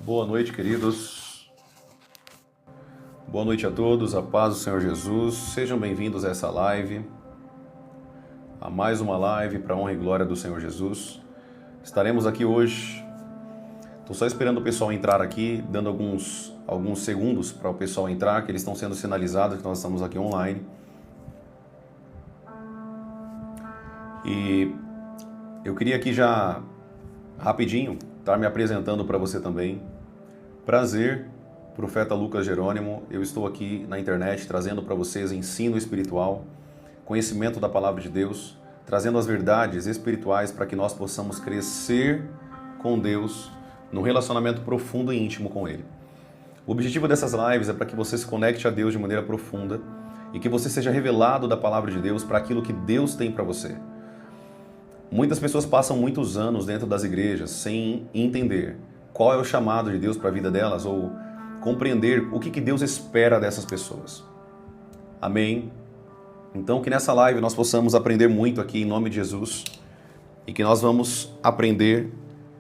Boa noite, queridos. Boa noite a todos, a paz do Senhor Jesus. Sejam bem-vindos a essa live, a mais uma live para a honra e glória do Senhor Jesus. Estaremos aqui hoje. Estou só esperando o pessoal entrar aqui, dando alguns segundos para o pessoal entrar, que eles estão sendo sinalizados que nós estamos aqui online. E eu queria aqui já, rapidinho, estar me apresentando para você também. Prazer, profeta Lucas Jerônimo. Eu estou aqui na internet trazendo para vocês ensino espiritual, conhecimento da palavra de Deus, trazendo as verdades espirituais para que nós possamos crescer com Deus num relacionamento profundo e íntimo com Ele. O objetivo dessas lives é para que você se conecte a Deus de maneira profunda e que você seja revelado da palavra de Deus para aquilo que Deus tem para você. Muitas pessoas passam muitos anos dentro das igrejas sem entender qual é o chamado de Deus para a vida delas ou compreender o que Deus espera dessas pessoas. Amém? Então que nessa live nós possamos aprender muito aqui em nome de Jesus e que nós vamos aprender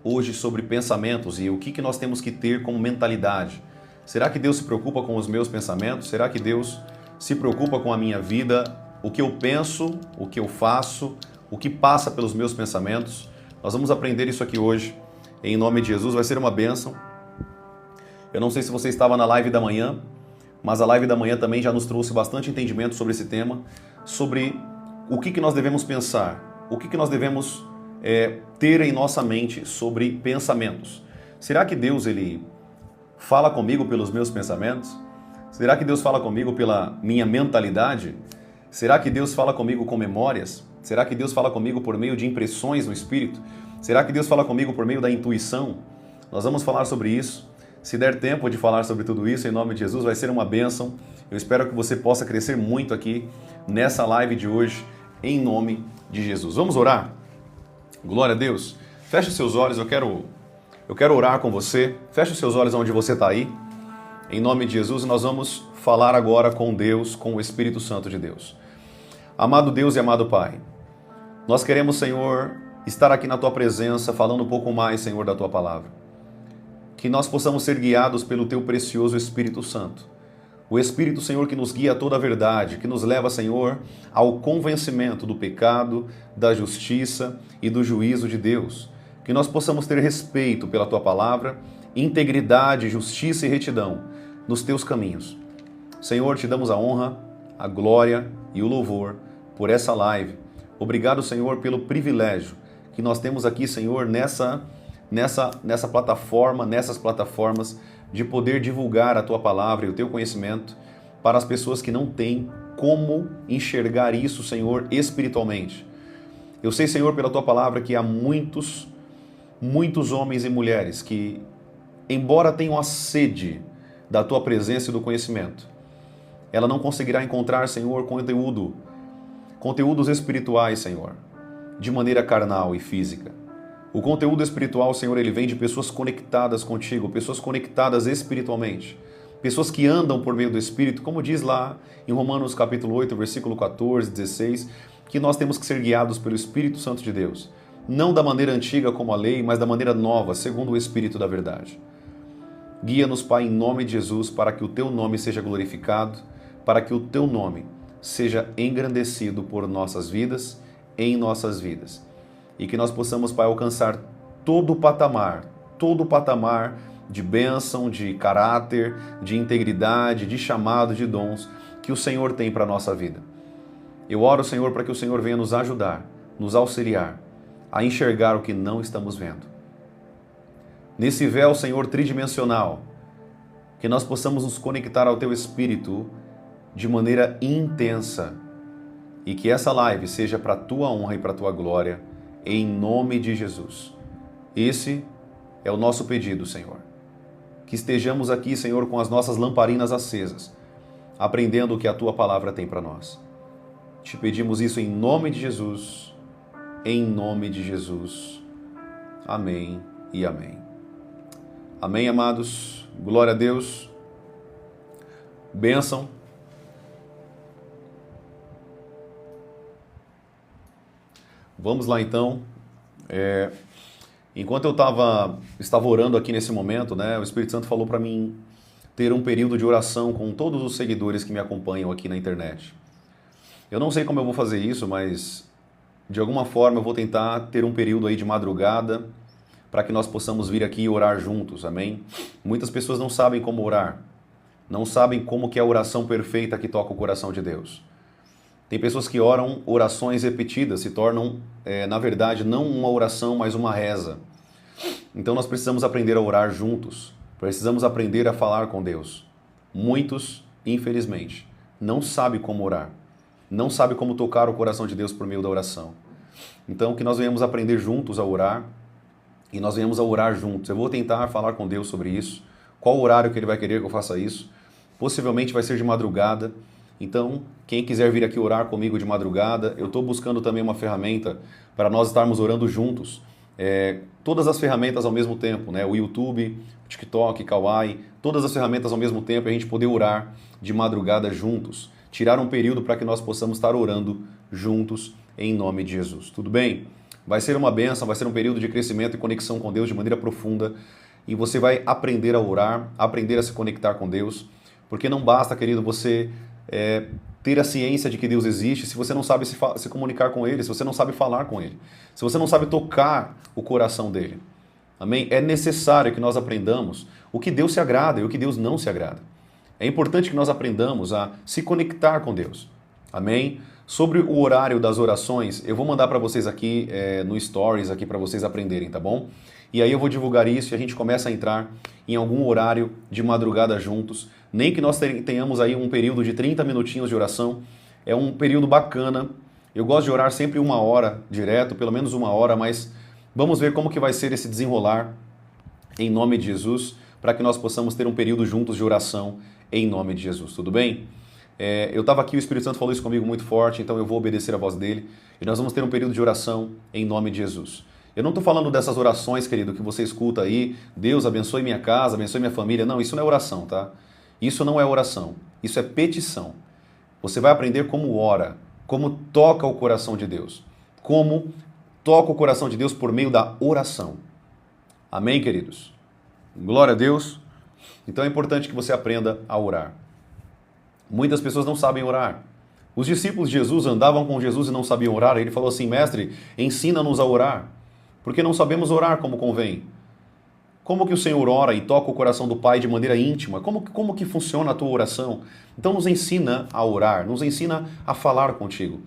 hoje sobre pensamentos e o que nós temos que ter como mentalidade. Será que Deus se preocupa com os meus pensamentos? Será que Deus se preocupa com a minha vida? O que eu penso, o que eu faço, o que passa pelos meus pensamentos? Nós vamos aprender isso aqui hoje, em nome de Jesus. Vai ser uma bênção. Eu não sei se você estava na live da manhã, mas a live da manhã também já nos trouxe bastante entendimento sobre esse tema, sobre o que nós devemos pensar, o que nós devemos ter em nossa mente sobre pensamentos. Será que Deus ele fala comigo pelos meus pensamentos? Será que Deus fala comigo pela minha mentalidade? Será que Deus fala comigo com memórias? Será que Deus fala comigo por meio de impressões no Espírito? Será que Deus fala comigo por meio da intuição? Nós vamos falar sobre isso. Se der tempo de falar sobre tudo isso, em nome de Jesus, vai ser uma bênção. Eu espero que você possa crescer muito aqui nessa live de hoje, em nome de Jesus. Vamos orar? Glória a Deus. Feche os seus olhos, eu quero orar com você. Feche os seus olhos onde você está aí. Em nome de Jesus, nós vamos falar agora com Deus, com o Espírito Santo de Deus. Amado Deus e amado Pai, nós queremos, Senhor, estar aqui na Tua presença, falando um pouco mais, Senhor, da Tua palavra. Que nós possamos ser guiados pelo Teu precioso Espírito Santo. O Espírito, Senhor, que nos guia a toda a verdade, que nos leva, Senhor, ao convencimento do pecado, da justiça e do juízo de Deus. Que nós possamos ter respeito pela Tua palavra, integridade, justiça e retidão nos Teus caminhos. Senhor, Te damos a honra, a glória e o louvor por essa live. Obrigado, Senhor, pelo privilégio que nós temos aqui, Senhor, nessa plataforma, nessas plataformas, de poder divulgar a Tua palavra e o Teu conhecimento para as pessoas que não têm como enxergar isso, Senhor, espiritualmente. Eu sei, Senhor, pela Tua palavra que há muitos homens e mulheres que, embora tenham a sede da Tua presença e do conhecimento, ela não conseguirá encontrar, Senhor, conteúdos espirituais, Senhor, de maneira carnal e física. O conteúdo espiritual, Senhor, ele vem de pessoas conectadas contigo, pessoas conectadas espiritualmente, pessoas que andam por meio do Espírito, como diz lá em Romanos capítulo 8, versículo 14, 16, que nós temos que ser guiados pelo Espírito Santo de Deus, não da maneira antiga como a lei, mas da maneira nova, segundo o Espírito da verdade. Guia-nos, Pai, em nome de Jesus, para que o Teu nome seja glorificado, para que o Teu nome seja engrandecido por nossas vidas, em nossas vidas. E que nós possamos, Pai, alcançar todo o patamar de bênção, de caráter, de integridade, de chamado, de dons que o Senhor tem para a nossa vida. Eu oro, Senhor, para que o Senhor venha nos ajudar, nos auxiliar a enxergar o que não estamos vendo. Nesse véu, Senhor, tridimensional, que nós possamos nos conectar ao Teu Espírito de maneira intensa e que essa live seja para a Tua honra e para a Tua glória, em nome de Jesus. Esse é o nosso pedido, Senhor. Que estejamos aqui, Senhor, com as nossas lamparinas acesas, aprendendo o que a Tua palavra tem para nós. Te pedimos isso em nome de Jesus, em nome de Jesus. Amém e amém. Amém, amados. Glória a Deus. Bênção. Vamos lá então. Enquanto eu estava orando aqui nesse momento, né, o Espírito Santo falou para mim ter um período de oração com todos os seguidores que me acompanham aqui na internet. Eu não sei como eu vou fazer isso, mas de alguma forma eu vou tentar ter um período aí de madrugada para que nós possamos vir aqui e orar juntos, amém? Muitas pessoas não sabem como orar, não sabem como que é a oração perfeita que toca o coração de Deus. Tem pessoas que oram orações repetidas, se tornam, na verdade, não uma oração, mas uma reza. Então nós precisamos aprender a orar juntos, precisamos aprender a falar com Deus. Muitos, infelizmente, não sabem como orar, não sabem como tocar o coração de Deus por meio da oração. Então que nós venhamos aprender juntos a orar e nós venhamos a orar juntos. Eu vou tentar falar com Deus sobre isso, qual horário que Ele vai querer que eu faça isso. Possivelmente vai ser de madrugada. Então, quem quiser vir aqui orar comigo de madrugada, eu estou buscando também uma ferramenta para nós estarmos orando juntos. Todas as ferramentas ao mesmo tempo, né? O YouTube, o TikTok, Kawaii, todas as ferramentas ao mesmo tempo, a gente poder orar de madrugada juntos. Tirar um período para que nós possamos estar orando juntos em nome de Jesus. Tudo bem? Vai ser uma bênção, vai ser um período de crescimento e conexão com Deus de maneira profunda. E você vai aprender a orar, aprender a se conectar com Deus. Porque não basta, querido, você ter a ciência de que Deus existe se você não sabe se comunicar com Ele, se você não sabe falar com Ele, se você não sabe tocar o coração dEle. Amém? É necessário que nós aprendamos o que Deus se agrada e o que Deus não se agrada. É importante que nós aprendamos a se conectar com Deus. Amém? Sobre o horário das orações, eu vou mandar para vocês aqui no Stories, aqui para vocês aprenderem, tá bom? E aí eu vou divulgar isso e a gente começa a entrar em algum horário de madrugada juntos. Nem que nós tenhamos aí um período de 30 minutinhos de oração. É um período bacana. Eu gosto de orar sempre 1 hora direto, pelo menos 1 hora, mas vamos ver como que vai ser esse desenrolar em nome de Jesus, para que nós possamos ter um período juntos de oração em nome de Jesus, tudo bem? Eu estava aqui, o Espírito Santo falou isso comigo muito forte, então eu vou obedecer a voz dele e nós vamos ter um período de oração em nome de Jesus. Eu não estou falando dessas orações, querido, que você escuta aí, Deus abençoe minha casa, abençoe minha família. Não, isso não é oração, tá? Isso não é oração, isso é petição. Você vai aprender como ora, como toca o coração de Deus, como toca o coração de Deus por meio da oração. Amém, queridos? Glória a Deus. Então é importante que você aprenda a orar. Muitas pessoas não sabem orar. Os discípulos de Jesus andavam com Jesus e não sabiam orar. Ele falou assim, mestre, ensina-nos a orar, porque não sabemos orar como convém. Como que o Senhor ora e toca o coração do Pai de maneira íntima? Como que funciona a tua oração? Então nos ensina a orar, nos ensina a falar contigo.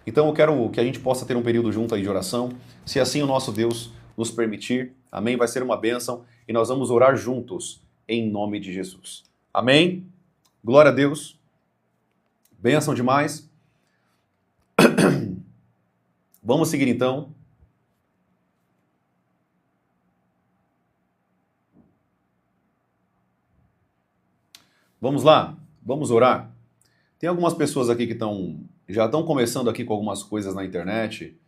Então eu quero que a gente possa ter um período junto aí de oração, se assim o nosso Deus nos permitir. Amém? Vai ser uma bênção e nós vamos orar juntos em nome de Jesus. Amém? Glória a Deus. Bênção demais. Vamos seguir então. Vamos lá, vamos orar. Tem algumas pessoas aqui que já estão começando aqui com algumas coisas na internet.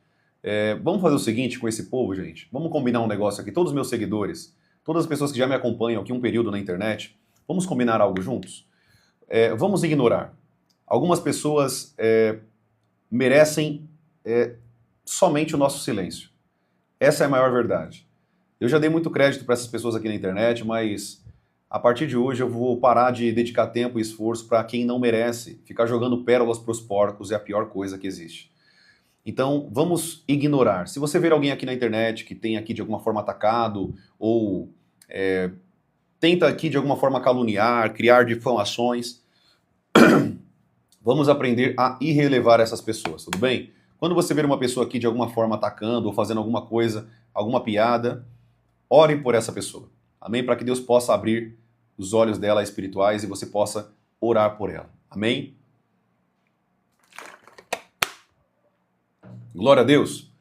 Vamos fazer o seguinte com esse povo, gente. Vamos combinar um negócio aqui. Todos os meus seguidores, todas as pessoas que já me acompanham aqui um período na internet, vamos combinar algo juntos? Vamos ignorar. Algumas pessoas merecem somente o nosso silêncio. Essa é a maior verdade. Eu já dei muito crédito para essas pessoas aqui na internet, mas a partir de hoje eu vou parar de dedicar tempo e esforço para quem não merece. Ficar jogando pérolas para os porcos é a pior coisa que existe. Então vamos ignorar. Se você ver alguém aqui na internet que tem aqui de alguma forma atacado ou tenta aqui de alguma forma caluniar, criar difamações, vamos aprender a irrelevar essas pessoas, tudo bem? Quando você ver uma pessoa aqui de alguma forma atacando ou fazendo alguma coisa, alguma piada, ore por essa pessoa. Amém? Para que Deus possa abrir os olhos dela espirituais e você possa orar por ela. Amém? Glória a Deus.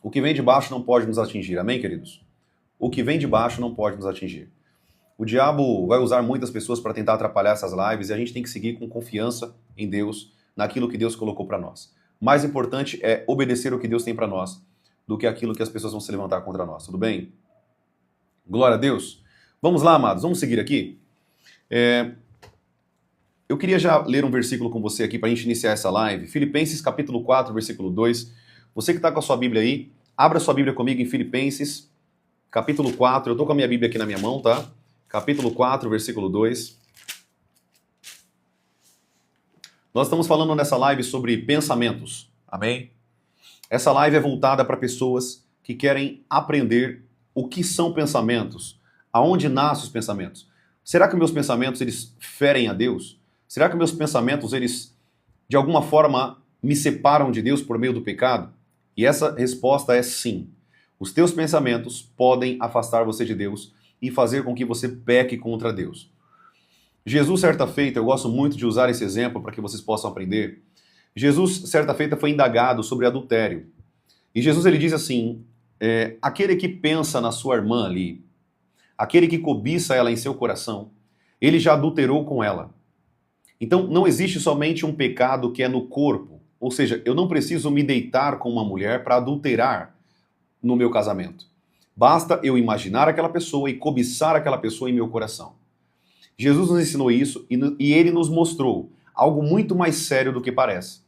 O que vem de baixo não pode nos atingir. Amém, queridos? O que vem de baixo não pode nos atingir. O diabo vai usar muitas pessoas para tentar atrapalhar essas lives e a gente tem que seguir com confiança em Deus, naquilo que Deus colocou para nós. Mais importante é obedecer o que Deus tem para nós do que aquilo que as pessoas vão se levantar contra nós. Tudo bem? Glória a Deus. Vamos lá, amados. Vamos seguir aqui. Eu queria já ler um versículo com você aqui para a gente iniciar essa live. Filipenses capítulo 4, versículo 2. Você que está com a sua Bíblia aí, Abra sua Bíblia comigo em Filipenses, capítulo 4. Eu estou com a minha Bíblia aqui na minha mão, tá? Capítulo 4, versículo 2. Nós estamos falando nessa live sobre pensamentos. Amém? Essa live é voltada para pessoas que querem aprender o que são pensamentos, aonde nascem os pensamentos. Será que meus pensamentos, eles ferem a Deus? Será que meus pensamentos, eles, de alguma forma, me separam de Deus por meio do pecado? E essa resposta é sim. Os teus pensamentos podem afastar você de Deus e fazer com que você peque contra Deus. Jesus, certa feita, eu gosto muito de usar esse exemplo para que vocês possam aprender. Jesus, certa feita, foi indagado sobre adultério. E Jesus, ele diz assim, aquele que pensa na sua irmã ali, aquele que cobiça ela em seu coração, ele já adulterou com ela. Então, não existe somente um pecado que é no corpo. Ou seja, eu não preciso me deitar com uma mulher para adulterar no meu casamento. Basta eu imaginar aquela pessoa e cobiçar aquela pessoa em meu coração. Jesus nos ensinou isso e ele nos mostrou algo muito mais sério do que parece.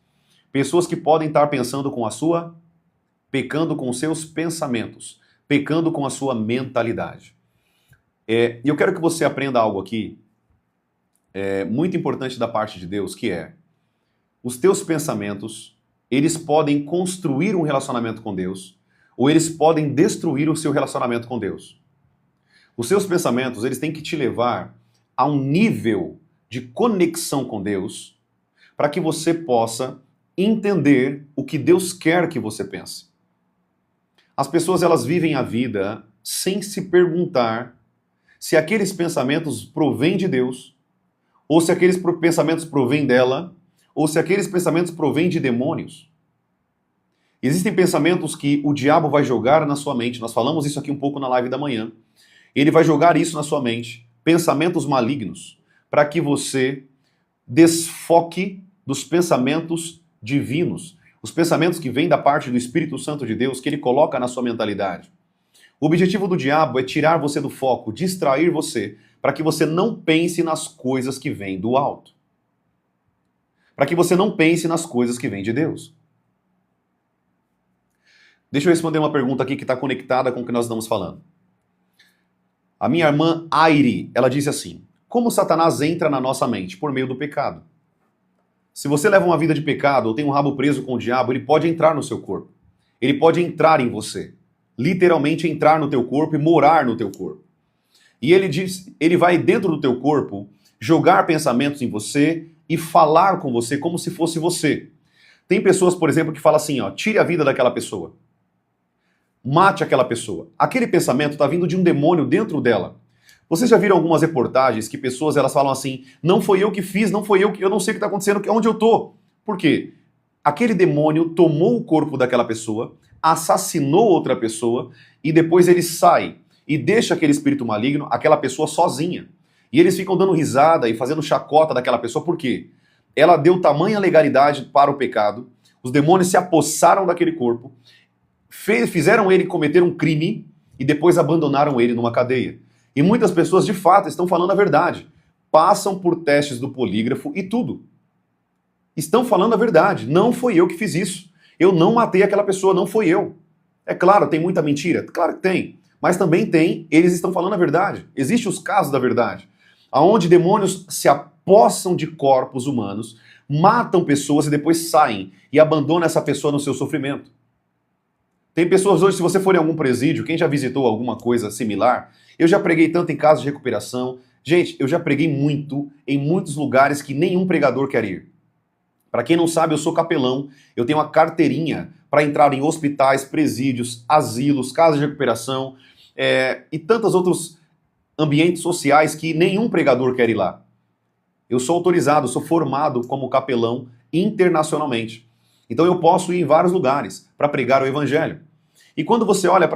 Pessoas que podem estar pecando com os seus pensamentos, pecando com a sua mentalidade. E eu quero que você aprenda algo aqui, muito importante da parte de Deus, que é, os teus pensamentos, eles podem construir um relacionamento com Deus, ou eles podem destruir o seu relacionamento com Deus. Os seus pensamentos, eles têm que te levar a um nível de conexão com Deus, para que você possa entender o que Deus quer que você pense. As pessoas, elas vivem a vida sem se perguntar se aqueles pensamentos provêm de Deus, ou se aqueles pensamentos provêm dela, ou se aqueles pensamentos provêm de demônios. Existem pensamentos que o diabo vai jogar na sua mente, nós falamos isso aqui um pouco na live da manhã. Ele vai jogar isso na sua mente, pensamentos malignos, para que você desfoque dos pensamentos divinos, os pensamentos que vêm da parte do Espírito Santo de Deus, que ele coloca na sua mentalidade. O objetivo do diabo é tirar você do foco, distrair você, para que você não pense nas coisas que vêm do alto. Para que você não pense nas coisas que vêm de Deus. Deixa eu responder uma pergunta aqui que está conectada com o que nós estamos falando. A minha irmã Aire, ela disse assim, como Satanás entra na nossa mente? Por meio do pecado. Se você leva uma vida de pecado ou tem um rabo preso com o diabo, ele pode entrar no seu corpo. Ele pode entrar em você. Literalmente entrar no teu corpo e morar no teu corpo. E ele diz, ele vai dentro do teu corpo jogar pensamentos em você e falar com você como se fosse você. Tem pessoas, por exemplo, que falam assim, ó, tire a vida daquela pessoa. Mate aquela pessoa. Aquele pensamento está vindo de um demônio dentro dela. Vocês já viram algumas reportagens que pessoas elas falam assim, não foi eu que fiz, não foi eu não sei o que está acontecendo, onde eu tô. Por quê? Aquele demônio tomou o corpo daquela pessoa, assassinou outra pessoa e depois ele sai e deixa aquele espírito maligno, aquela pessoa sozinha. E eles ficam dando risada e fazendo chacota daquela pessoa, por quê? Ela deu tamanha legalidade para o pecado, os demônios se apossaram daquele corpo, fizeram ele cometer um crime e depois abandonaram ele numa cadeia. E muitas pessoas, de fato, estão falando a verdade. Passam por testes do polígrafo e tudo. Estão falando a verdade. Não foi eu que fiz isso. Eu não matei aquela pessoa, não foi eu. É claro, tem muita mentira? Claro que tem. Mas também tem, eles estão falando a verdade. Existem os casos da verdade. Onde demônios se apossam de corpos humanos, matam pessoas e depois saem e abandonam essa pessoa no seu sofrimento. Tem pessoas hoje, se você for em algum presídio, quem já visitou alguma coisa similar, eu já preguei tanto em casos de recuperação. Gente, eu já preguei muito em muitos lugares que nenhum pregador quer ir. Para quem não sabe, eu sou capelão, eu tenho uma carteirinha para entrar em hospitais, presídios, asilos, casas de recuperação e tantos outros ambientes sociais que nenhum pregador quer ir lá. Eu sou autorizado, sou formado como capelão internacionalmente. Então eu posso ir em vários lugares para pregar o evangelho. E quando você olha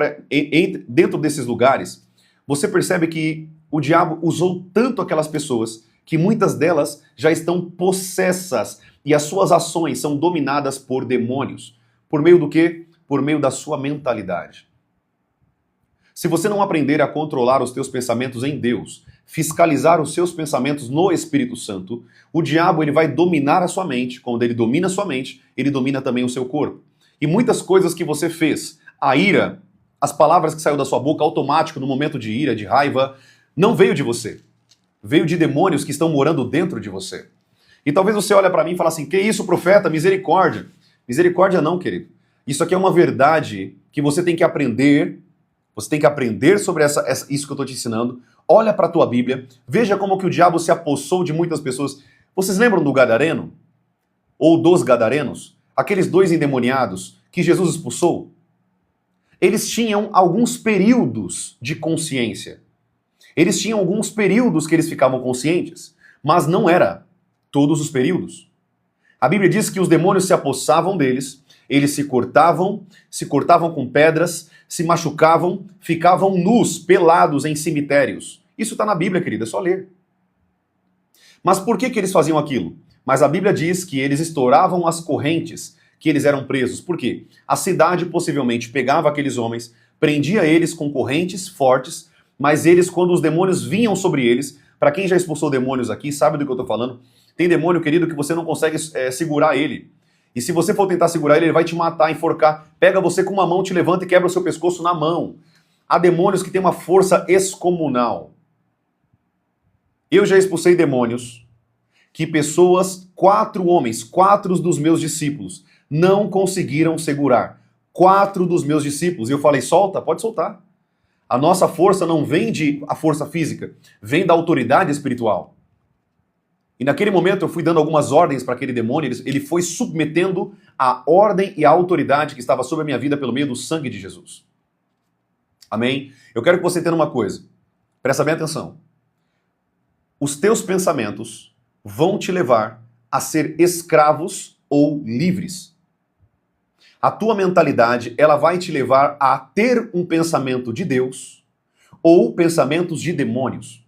dentro desses lugares, você percebe que o diabo usou tanto aquelas pessoas que muitas delas já estão possessas e as suas ações são dominadas por demônios. Por meio do quê? Por meio da sua mentalidade. Se você não aprender a controlar os teus pensamentos em Deus, fiscalizar os seus pensamentos no Espírito Santo, o diabo ele vai dominar a sua mente. Quando ele domina a sua mente, ele domina também o seu corpo. E muitas coisas que você fez A ira, as palavras que saíram da sua boca automático no momento de ira, de raiva, não veio de você. Veio de demônios que estão morando dentro de você. E talvez você olhe para mim e fale assim, que isso, profeta? Misericórdia. Misericórdia não, querido. Isso aqui é uma verdade que você tem que aprender. Você tem que aprender sobre isso que eu estou te ensinando. Olha para a tua Bíblia. Veja como que o diabo se apossou de muitas pessoas. Vocês lembram do Gadareno? Ou dos Gadarenos? Aqueles dois endemoniados que Jesus expulsou? Eles tinham alguns períodos de consciência. Eles tinham alguns períodos que eles ficavam conscientes, mas não era todos os períodos. A Bíblia diz que os demônios se apossavam deles, eles se cortavam com pedras, se machucavam, ficavam nus, pelados em cemitérios. Isso está na Bíblia, querida, é só ler. Mas por que eles faziam aquilo? Mas a Bíblia diz que eles estouravam as correntes, que eles eram presos. Por quê? A cidade possivelmente pegava aqueles homens, prendia eles com correntes fortes, mas eles, quando os demônios vinham sobre eles, para quem já expulsou demônios aqui, sabe do que eu estou falando? Tem demônio, querido, que você não consegue segurar ele. E se você for tentar segurar ele, ele vai te matar, enforcar. Pega você com uma mão, te levanta e quebra o seu pescoço na mão. Há demônios que têm uma força excomunal. Eu já expulsei demônios que pessoas, 4 homens, 4 dos meus discípulos, não conseguiram segurar. 4 dos meus discípulos. E eu falei, solta, pode soltar. A nossa força não vem a força física, vem da autoridade espiritual. E naquele momento eu fui dando algumas ordens para aquele demônio, ele foi submetendo a ordem e a autoridade que estava sobre a minha vida pelo meio do sangue de Jesus. Amém? Eu quero que você entenda uma coisa, presta bem atenção. Os teus pensamentos vão te levar a ser escravos ou livres. A tua mentalidade, ela vai te levar a ter um pensamento de Deus ou pensamentos de demônios.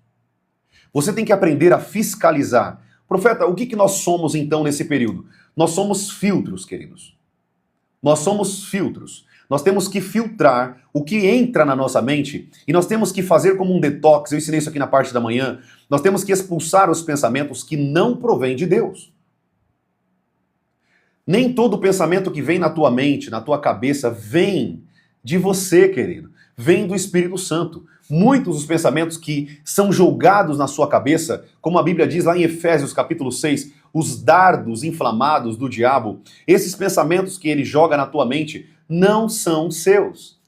Você tem que aprender a fiscalizar. Profeta, o que nós somos então nesse período? Nós somos filtros, queridos. Nós somos filtros. Nós temos que filtrar o que entra na nossa mente e nós temos que fazer como um detox. Eu ensinei isso aqui na parte da manhã. Nós temos que expulsar os pensamentos que não provêm de Deus. Nem todo pensamento que vem na tua mente, na tua cabeça, vem de você, querido. Vem do Espírito Santo. Muitos dos pensamentos que são jogados na sua cabeça, como a Bíblia diz lá em Efésios capítulo 6, os dardos inflamados do diabo, esses pensamentos que ele joga na tua mente não são seus.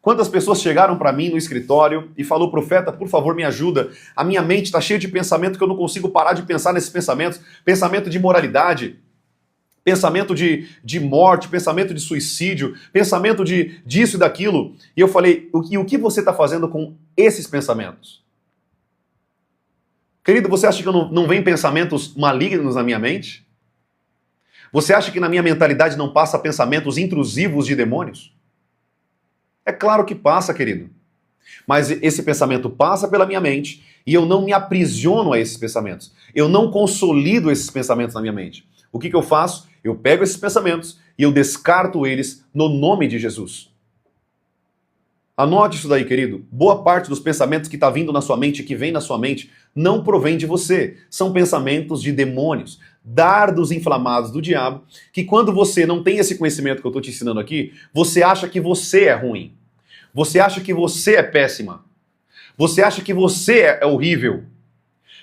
Quantas pessoas chegaram para mim no escritório e falou, profeta, por favor me ajuda, a minha mente está cheia de pensamento que eu não consigo parar de pensar nesses pensamentos, pensamento de moralidade, pensamento de morte, pensamento de suicídio, pensamento disso e daquilo. E eu falei, o que você está fazendo com esses pensamentos? Querido, você acha que não vem pensamentos malignos na minha mente? Você acha que na minha mentalidade não passa pensamentos intrusivos de demônios? É claro que passa, querido. Mas esse pensamento passa pela minha mente e eu não me aprisiono a esses pensamentos. Eu não consolido esses pensamentos na minha mente. O que eu faço? Eu pego esses pensamentos e eu descarto eles no nome de Jesus. Anote isso daí, querido. Boa parte dos pensamentos que está vindo na sua mente, que vem na sua mente, não provém de você. São pensamentos de demônios, dardos inflamados do diabo, que quando você não tem esse conhecimento que eu estou te ensinando aqui, você acha que você é ruim. Você acha que você é péssima. Você acha que você é horrível.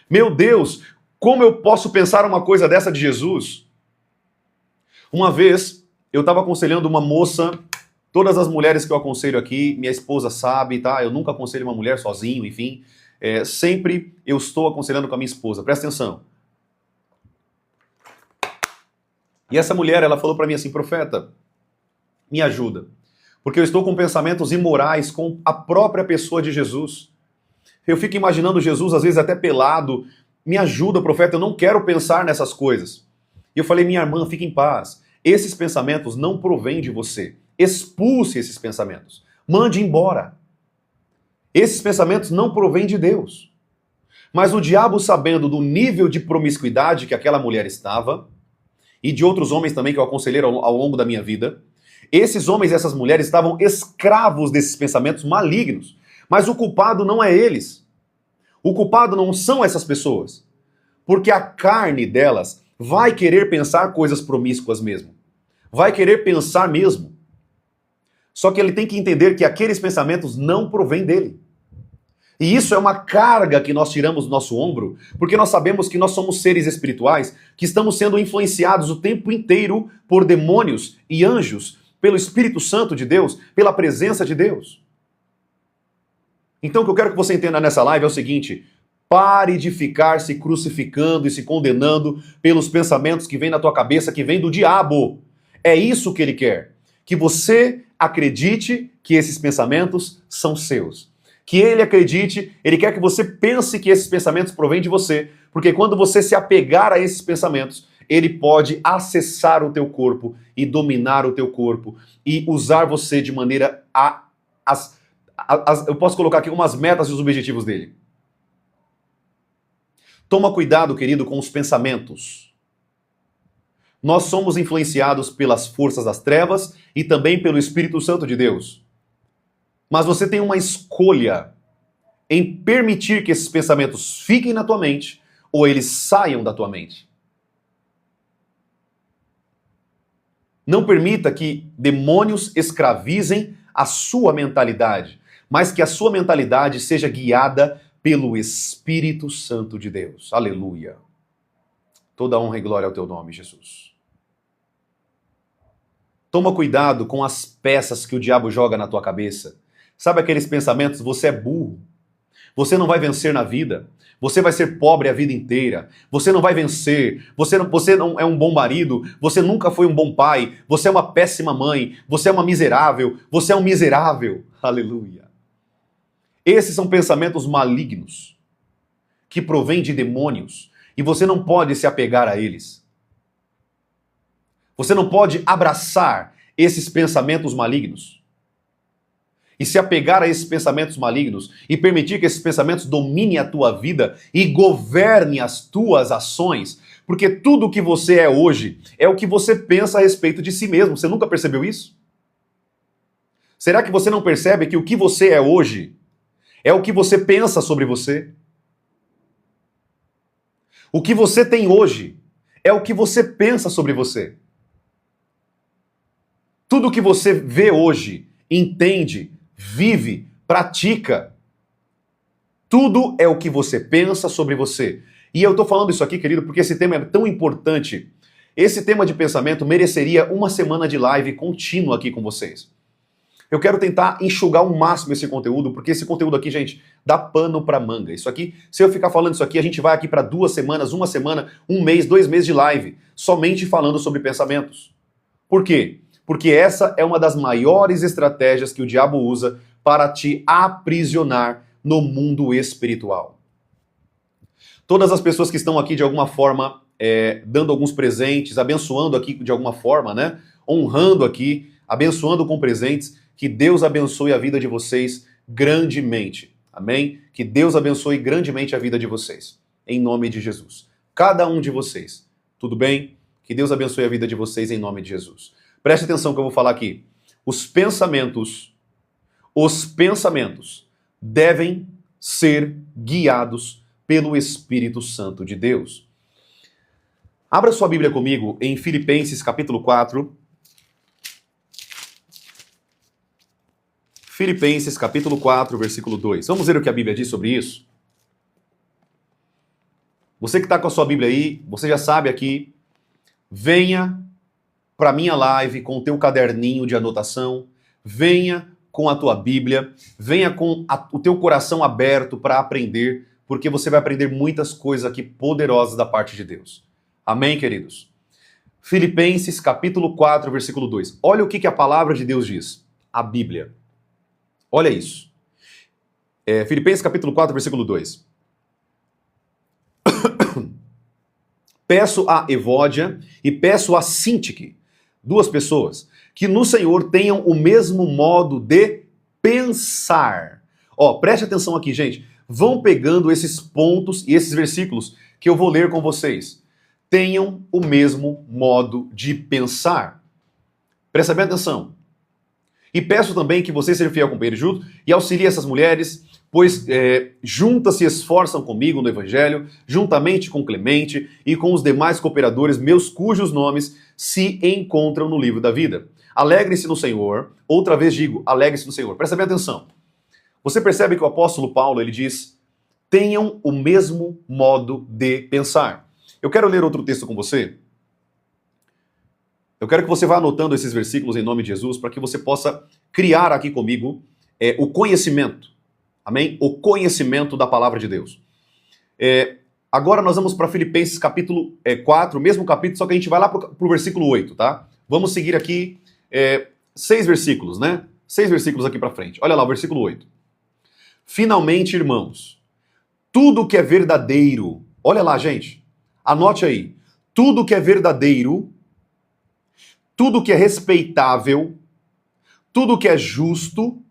Meu Deus, como eu posso pensar uma coisa dessa de Jesus? Uma vez, eu estava aconselhando uma moça, todas as mulheres que eu aconselho aqui, minha esposa sabe, tá? Eu nunca aconselho uma mulher sozinho, enfim. Sempre eu estou aconselhando com a minha esposa, presta atenção. E essa mulher, ela falou para mim assim, profeta, me ajuda, porque eu estou com pensamentos imorais com a própria pessoa de Jesus. Eu fico imaginando Jesus, às vezes até pelado. Me ajuda, profeta, eu não quero pensar nessas coisas. E eu falei, minha irmã, fique em paz. Esses pensamentos não provêm de você. Expulse esses pensamentos. Mande embora. Esses pensamentos não provêm de Deus. Mas o diabo, sabendo do nível de promiscuidade que aquela mulher estava, e de outros homens também que eu aconselhei ao longo da minha vida, esses homens e essas mulheres estavam escravos desses pensamentos malignos. Mas o culpado não é eles. O culpado não são essas pessoas. Porque a carne delas vai querer pensar coisas promíscuas mesmo. Vai querer pensar mesmo. Só que ele tem que entender que aqueles pensamentos não provêm dele. E isso é uma carga que nós tiramos do nosso ombro, porque nós sabemos que nós somos seres espirituais que estamos sendo influenciados o tempo inteiro por demônios e anjos, pelo Espírito Santo de Deus, pela presença de Deus. Então o que eu quero que você entenda nessa live é o seguinte: pare de ficar se crucificando e se condenando pelos pensamentos que vêm na tua cabeça, que vêm do diabo. É isso que ele quer. Que você acredite que esses pensamentos são seus. Que ele acredite, ele quer que você pense que esses pensamentos provêm de você, porque quando você se apegar a esses pensamentos, ele pode acessar o teu corpo e dominar o teu corpo e usar você de maneira eu posso colocar aqui umas metas e os objetivos dele. Toma cuidado, querido, com os pensamentos. Nós somos influenciados pelas forças das trevas e também pelo Espírito Santo de Deus. Mas você tem uma escolha em permitir que esses pensamentos fiquem na tua mente ou eles saiam da tua mente. Não permita que demônios escravizem a sua mentalidade, mas que a sua mentalidade seja guiada pelo Espírito Santo de Deus. Aleluia. Toda honra e glória ao teu nome, Jesus. Toma cuidado com as peças que o diabo joga na tua cabeça. Sabe aqueles pensamentos? Você é burro. Você não vai vencer na vida. Você vai ser pobre a vida inteira. Você não vai vencer. Você não é um bom marido. Você nunca foi um bom pai. Você é uma péssima mãe. Você é uma miserável. Você é um miserável. Aleluia. Esses são pensamentos malignos que provêm de demônios e você não pode se apegar a eles. Você não pode abraçar esses pensamentos malignos e se apegar a esses pensamentos malignos e permitir que esses pensamentos dominem a tua vida e governem as tuas ações, porque tudo o que você é hoje é o que você pensa a respeito de si mesmo. Você nunca percebeu isso? Será que você não percebe que o que você é hoje é o que você pensa sobre você? O que você tem hoje é o que você pensa sobre você. Tudo o que você vê hoje, entende, vive, pratica, tudo é o que você pensa sobre você. E eu tô falando isso aqui, querido, porque esse tema é tão importante. Esse tema de pensamento mereceria uma semana de live contínua aqui com vocês. Eu quero tentar enxugar ao máximo esse conteúdo, porque esse conteúdo aqui, gente, dá pano pra manga. Isso aqui, se eu ficar falando isso aqui, a gente vai aqui para 2 semanas, 1 semana, 1 mês, 2 meses de live, somente falando sobre pensamentos. Por quê? Porque essa é uma das maiores estratégias que o diabo usa para te aprisionar no mundo espiritual. Todas as pessoas que estão aqui de alguma forma dando alguns presentes, abençoando aqui de alguma forma, né? Honrando aqui, abençoando com presentes, que Deus abençoe a vida de vocês grandemente. Amém? Que Deus abençoe grandemente a vida de vocês. Em nome de Jesus. Cada um de vocês. Tudo bem? Que Deus abençoe a vida de vocês em nome de Jesus. Preste atenção que eu vou falar aqui. Os pensamentos devem ser guiados pelo Espírito Santo de Deus. Abra sua Bíblia comigo em Filipenses capítulo 4. Filipenses capítulo 4, versículo 2. Vamos ver o que a Bíblia diz sobre isso? Você que está com a sua Bíblia aí, você já sabe aqui, venha para minha live com o teu caderninho de anotação, venha com a tua Bíblia, venha com o teu coração aberto para aprender, porque você vai aprender muitas coisas aqui poderosas da parte de Deus. Amém, queridos? Filipenses capítulo 4, versículo 2. Olha o que a palavra de Deus diz, a Bíblia. Olha isso. Filipenses capítulo 4, versículo 2. Peço a Evódia e peço a Sintique, 2 pessoas, que no Senhor tenham o mesmo modo de pensar. Preste atenção aqui, gente. Vão pegando esses pontos e esses versículos que eu vou ler com vocês. Tenham o mesmo modo de pensar. Presta bem atenção. E peço também que vocês sejam fiel companheiro junto e auxiliem essas mulheres, pois juntas se esforçam comigo no Evangelho, juntamente com Clemente e com os demais cooperadores meus, cujos nomes se encontram no livro da vida. Alegre-se no Senhor. Outra vez digo, alegre-se no Senhor. Presta bem atenção. Você percebe que o apóstolo Paulo, ele diz, tenham o mesmo modo de pensar. Eu quero ler outro texto com você. Eu quero que você vá anotando esses versículos em nome de Jesus, para que você possa criar aqui comigo o conhecimento. Amém? O conhecimento da palavra de Deus. Agora nós vamos para Filipenses capítulo 4, mesmo capítulo, só que a gente vai lá para o versículo 8, tá? Vamos seguir aqui 6 versículos, né? 6 versículos aqui para frente. Olha lá, o versículo 8. Finalmente, irmãos, tudo que é verdadeiro, olha lá, gente, anote aí, tudo que é verdadeiro, tudo que é respeitável, tudo que é justo,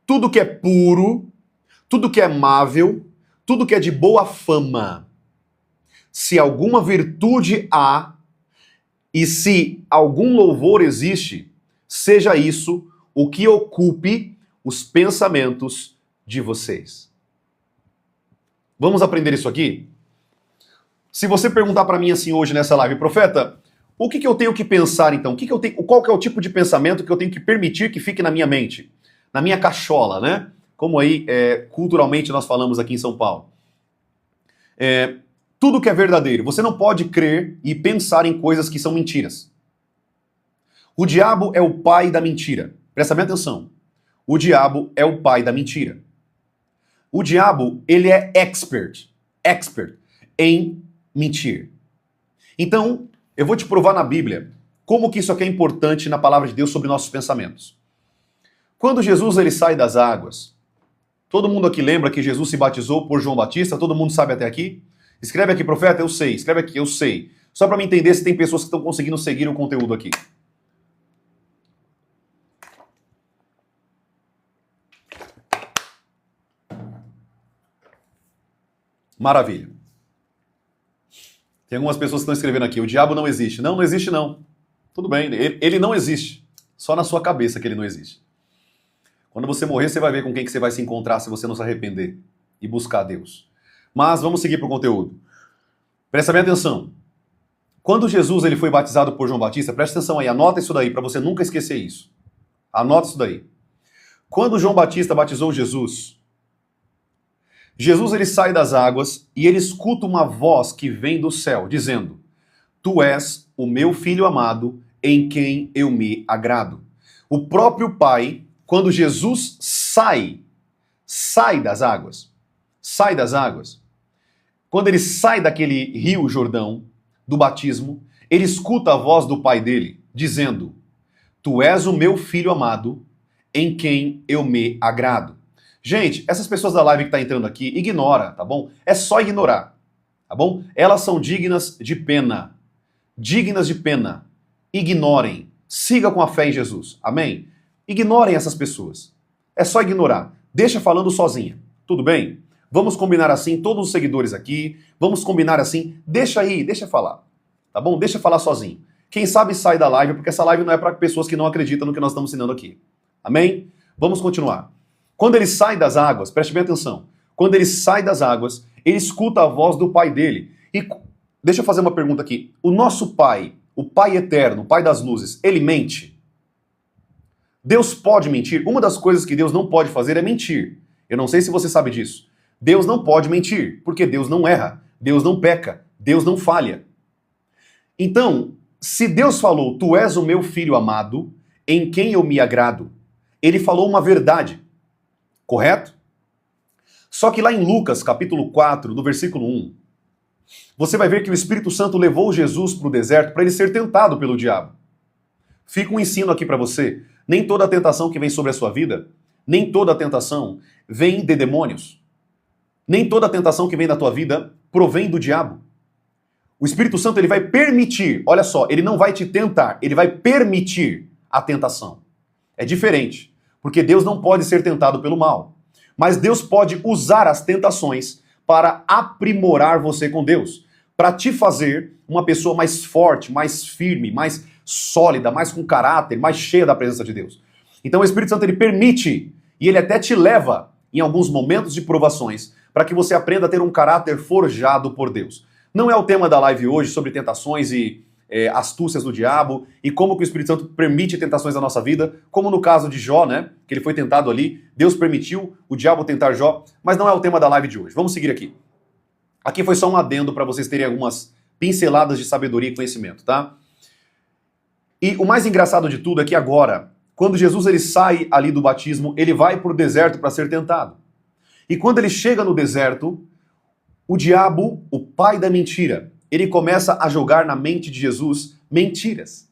tudo que é puro, tudo que é amável, tudo que é de boa fama, se alguma virtude há e se algum louvor existe, seja isso o que ocupe os pensamentos de vocês. Vamos aprender isso aqui? Se você perguntar para mim assim hoje nessa live, profeta, o que eu tenho que pensar então? Qual que é o tipo de pensamento que eu tenho que permitir que fique na minha mente? Na minha cachola, né? Como aí culturalmente nós falamos aqui em São Paulo. Tudo que é verdadeiro. Você não pode crer e pensar em coisas que são mentiras. O diabo é o pai da mentira. Presta bem atenção. O diabo é o pai da mentira. O diabo, ele é expert em mentir. Então, eu vou te provar na Bíblia como que isso aqui é importante na palavra de Deus sobre nossos pensamentos. Quando Jesus ele sai das águas, todo mundo aqui lembra que Jesus se batizou por João Batista? Todo mundo sabe até aqui? Escreve aqui, profeta, eu sei. Escreve aqui, eu sei. Só para me entender se tem pessoas que estão conseguindo seguir o conteúdo aqui. Maravilha. Tem algumas pessoas que estão escrevendo aqui, o diabo não existe. Não, não existe não. Tudo bem, ele não existe. Só na sua cabeça que ele não existe. Quando você morrer, você vai ver com quem que você vai se encontrar se você não se arrepender e buscar Deus. Mas vamos seguir para o conteúdo. Presta bem atenção. Quando Jesus ele foi batizado por João Batista, presta atenção aí, anota isso daí para você nunca esquecer isso. Anota isso daí. Quando João Batista batizou Jesus ele sai das águas e ele escuta uma voz que vem do céu, dizendo, Tu és o meu filho amado, em quem eu me agrado. O próprio Pai, quando Jesus sai das águas, quando ele sai daquele rio Jordão, do batismo, ele escuta a voz do Pai dele, dizendo, Tu és o meu filho amado, em quem eu me agrado. Gente, essas pessoas da live que tá entrando aqui, ignora, tá bom? É só ignorar, tá bom? Elas são dignas de pena. Dignas de pena. Ignorem. Siga com a fé em Jesus. Amém? Ignorem essas pessoas. É só ignorar. Deixa falando sozinha. Tudo bem? Vamos combinar assim, todos os seguidores aqui. Vamos combinar assim. Deixa aí, deixa falar. Tá bom? Deixa falar sozinho. Quem sabe sai da live, porque essa live não é para pessoas que não acreditam no que nós estamos ensinando aqui. Amém? Vamos continuar. Quando ele sai das águas, preste bem atenção, quando ele sai das águas, ele escuta a voz do Pai dele. E deixa eu fazer uma pergunta aqui. O nosso Pai, o Pai eterno, o Pai das luzes, ele mente? Deus pode mentir? Uma das coisas que Deus não pode fazer é mentir. Eu não sei se você sabe disso. Deus não pode mentir, porque Deus não erra, Deus não peca, Deus não falha. Então, se Deus falou, Tu és o meu filho amado, em quem eu me agrado, ele falou uma verdade. Correto? Só que lá em Lucas, capítulo 4, no versículo 1, você vai ver que o Espírito Santo levou Jesus para o deserto para ele ser tentado pelo diabo. Fica um ensino aqui para você. Nem toda a tentação que vem sobre a sua vida, nem toda a tentação vem de demônios. Nem toda a tentação que vem na tua vida provém do diabo. O Espírito Santo ele vai permitir, olha só, ele não vai te tentar, ele vai permitir a tentação. É diferente. Porque Deus não pode ser tentado pelo mal. Mas Deus pode usar as tentações para aprimorar você com Deus. Para te fazer uma pessoa mais forte, mais firme, mais sólida, mais com caráter, mais cheia da presença de Deus. Então o Espírito Santo ele permite e ele até te leva em alguns momentos de provações para que você aprenda a ter um caráter forjado por Deus. Não é o tema da live hoje sobre tentações e astúcias do diabo e como que o Espírito Santo permite tentações na nossa vida, como no caso de Jó, né? Que ele foi tentado ali, Deus permitiu o diabo tentar Jó, mas não é o tema da live de hoje. Vamos seguir aqui. Aqui foi só um adendo para vocês terem algumas pinceladas de sabedoria e conhecimento, tá? E o mais engraçado de tudo é que agora, quando Jesus ele sai ali do batismo, ele vai para o deserto para ser tentado. E quando ele chega no deserto, o diabo, o pai da mentira, ele começa a jogar na mente de Jesus mentiras.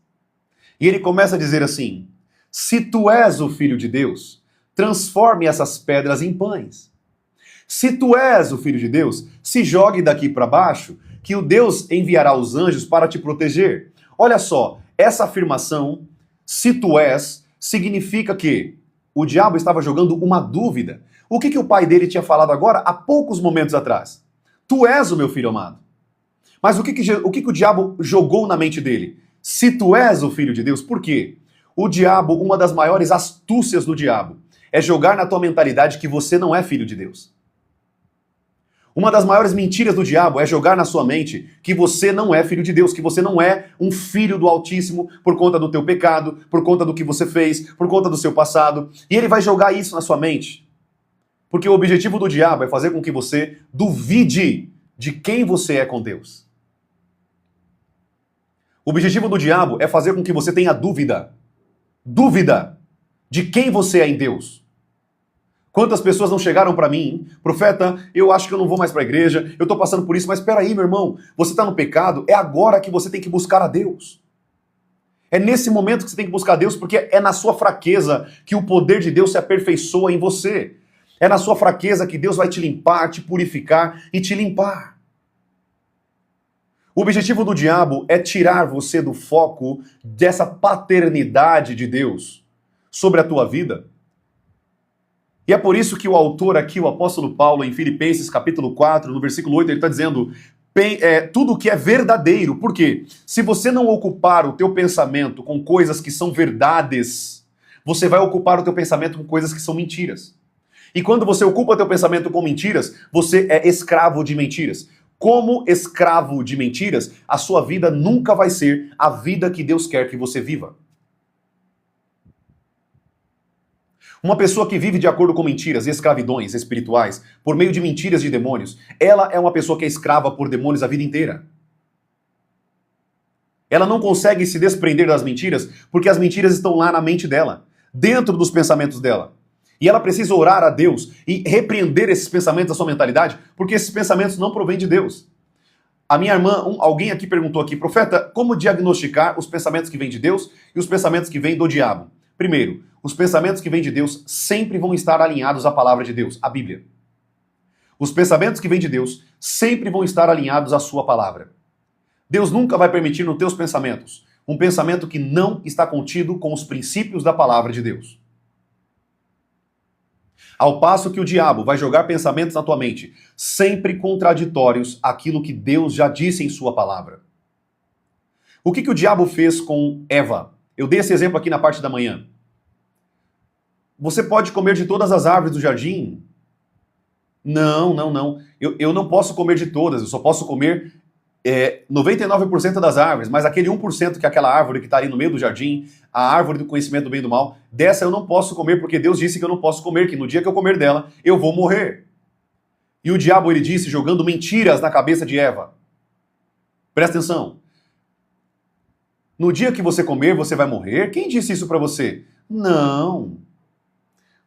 E ele começa a dizer assim: se tu és o Filho de Deus, transforme essas pedras em pães. Se tu és o Filho de Deus, se jogue daqui para baixo, que o Deus enviará os anjos para te proteger. Olha só, essa afirmação, se tu és, significa que o diabo estava jogando uma dúvida. O que o pai dele tinha falado agora, há poucos momentos atrás? Tu és o meu filho amado. Mas o que o diabo jogou na mente dele? Se tu és o Filho de Deus, por quê? O diabo, uma das maiores astúcias do diabo, é jogar na tua mentalidade que você não é filho de Deus. Uma das maiores mentiras do diabo é jogar na sua mente que você não é filho de Deus, que você não é um filho do Altíssimo por conta do teu pecado, por conta do que você fez, por conta do seu passado. E ele vai jogar isso na sua mente. Porque o objetivo do diabo é fazer com que você duvide de quem você é com Deus. O objetivo do diabo é fazer com que você tenha dúvida de quem você é em Deus. Quantas pessoas não chegaram para mim, profeta, eu acho que eu não vou mais para a igreja, eu estou passando por isso, mas espera aí, meu irmão, você está no pecado, é agora que você tem que buscar a Deus. É nesse momento que você tem que buscar a Deus, porque é na sua fraqueza que o poder de Deus se aperfeiçoa em você. É na sua fraqueza que Deus vai te limpar, te purificar e te limpar. O objetivo do diabo é tirar você do foco dessa paternidade de Deus sobre a tua vida. E é por isso que o autor aqui, o apóstolo Paulo, em Filipenses capítulo 4, no versículo 8, ele está dizendo tudo que é verdadeiro. Por quê? Se você não ocupar o teu pensamento com coisas que são verdades, você vai ocupar o teu pensamento com coisas que são mentiras. E quando você ocupa o teu pensamento com mentiras, você é escravo de mentiras. Como escravo de mentiras, a sua vida nunca vai ser a vida que Deus quer que você viva. Uma pessoa que vive de acordo com mentiras e escravidões espirituais, por meio de mentiras de demônios, ela é uma pessoa que é escrava por demônios a vida inteira. Ela não consegue se desprender das mentiras porque as mentiras estão lá na mente dela, dentro dos pensamentos dela. E ela precisa orar a Deus e repreender esses pensamentos da sua mentalidade, porque esses pensamentos não provêm de Deus. A minha irmã, alguém aqui perguntou aqui, profeta, como diagnosticar os pensamentos que vêm de Deus e os pensamentos que vêm do diabo? Primeiro, os pensamentos que vêm de Deus sempre vão estar alinhados à palavra de Deus, à Bíblia. Os pensamentos que vêm de Deus sempre vão estar alinhados à sua palavra. Deus nunca vai permitir nos teus pensamentos um pensamento que não está contido com os princípios da palavra de Deus. Ao passo que o diabo vai jogar pensamentos na tua mente, sempre contraditórios àquilo que Deus já disse em sua palavra. O que o diabo fez com Eva? Eu dei esse exemplo aqui na parte da manhã. Você pode comer de todas as árvores do jardim? Não. Eu não posso comer de todas, eu só posso comer 99% das árvores, mas aquele 1% que é aquela árvore que está ali no meio do jardim, a árvore do conhecimento do bem e do mal, dessa eu não posso comer porque Deus disse que eu não posso comer, que no dia que eu comer dela, eu vou morrer. E o diabo, ele disse, jogando mentiras na cabeça de Eva. Presta atenção. No dia que você comer, você vai morrer? Quem disse isso para você? Não.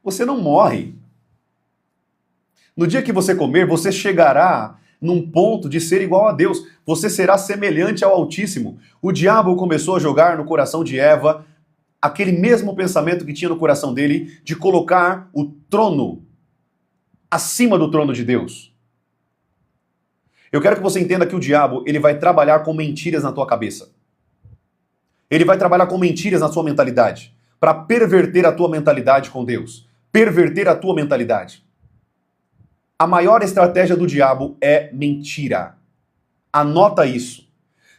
Você não morre. No dia que você comer, você chegará num ponto de ser igual a Deus. Você será semelhante ao Altíssimo. O diabo começou a jogar no coração de Eva aquele mesmo pensamento que tinha no coração dele de colocar o trono acima do trono de Deus. Eu quero que você entenda que o diabo, ele vai trabalhar com mentiras na tua cabeça. Ele vai trabalhar com mentiras na sua mentalidade, para perverter a tua mentalidade com Deus. Perverter a tua mentalidade. A maior estratégia do diabo é mentira. Anota isso.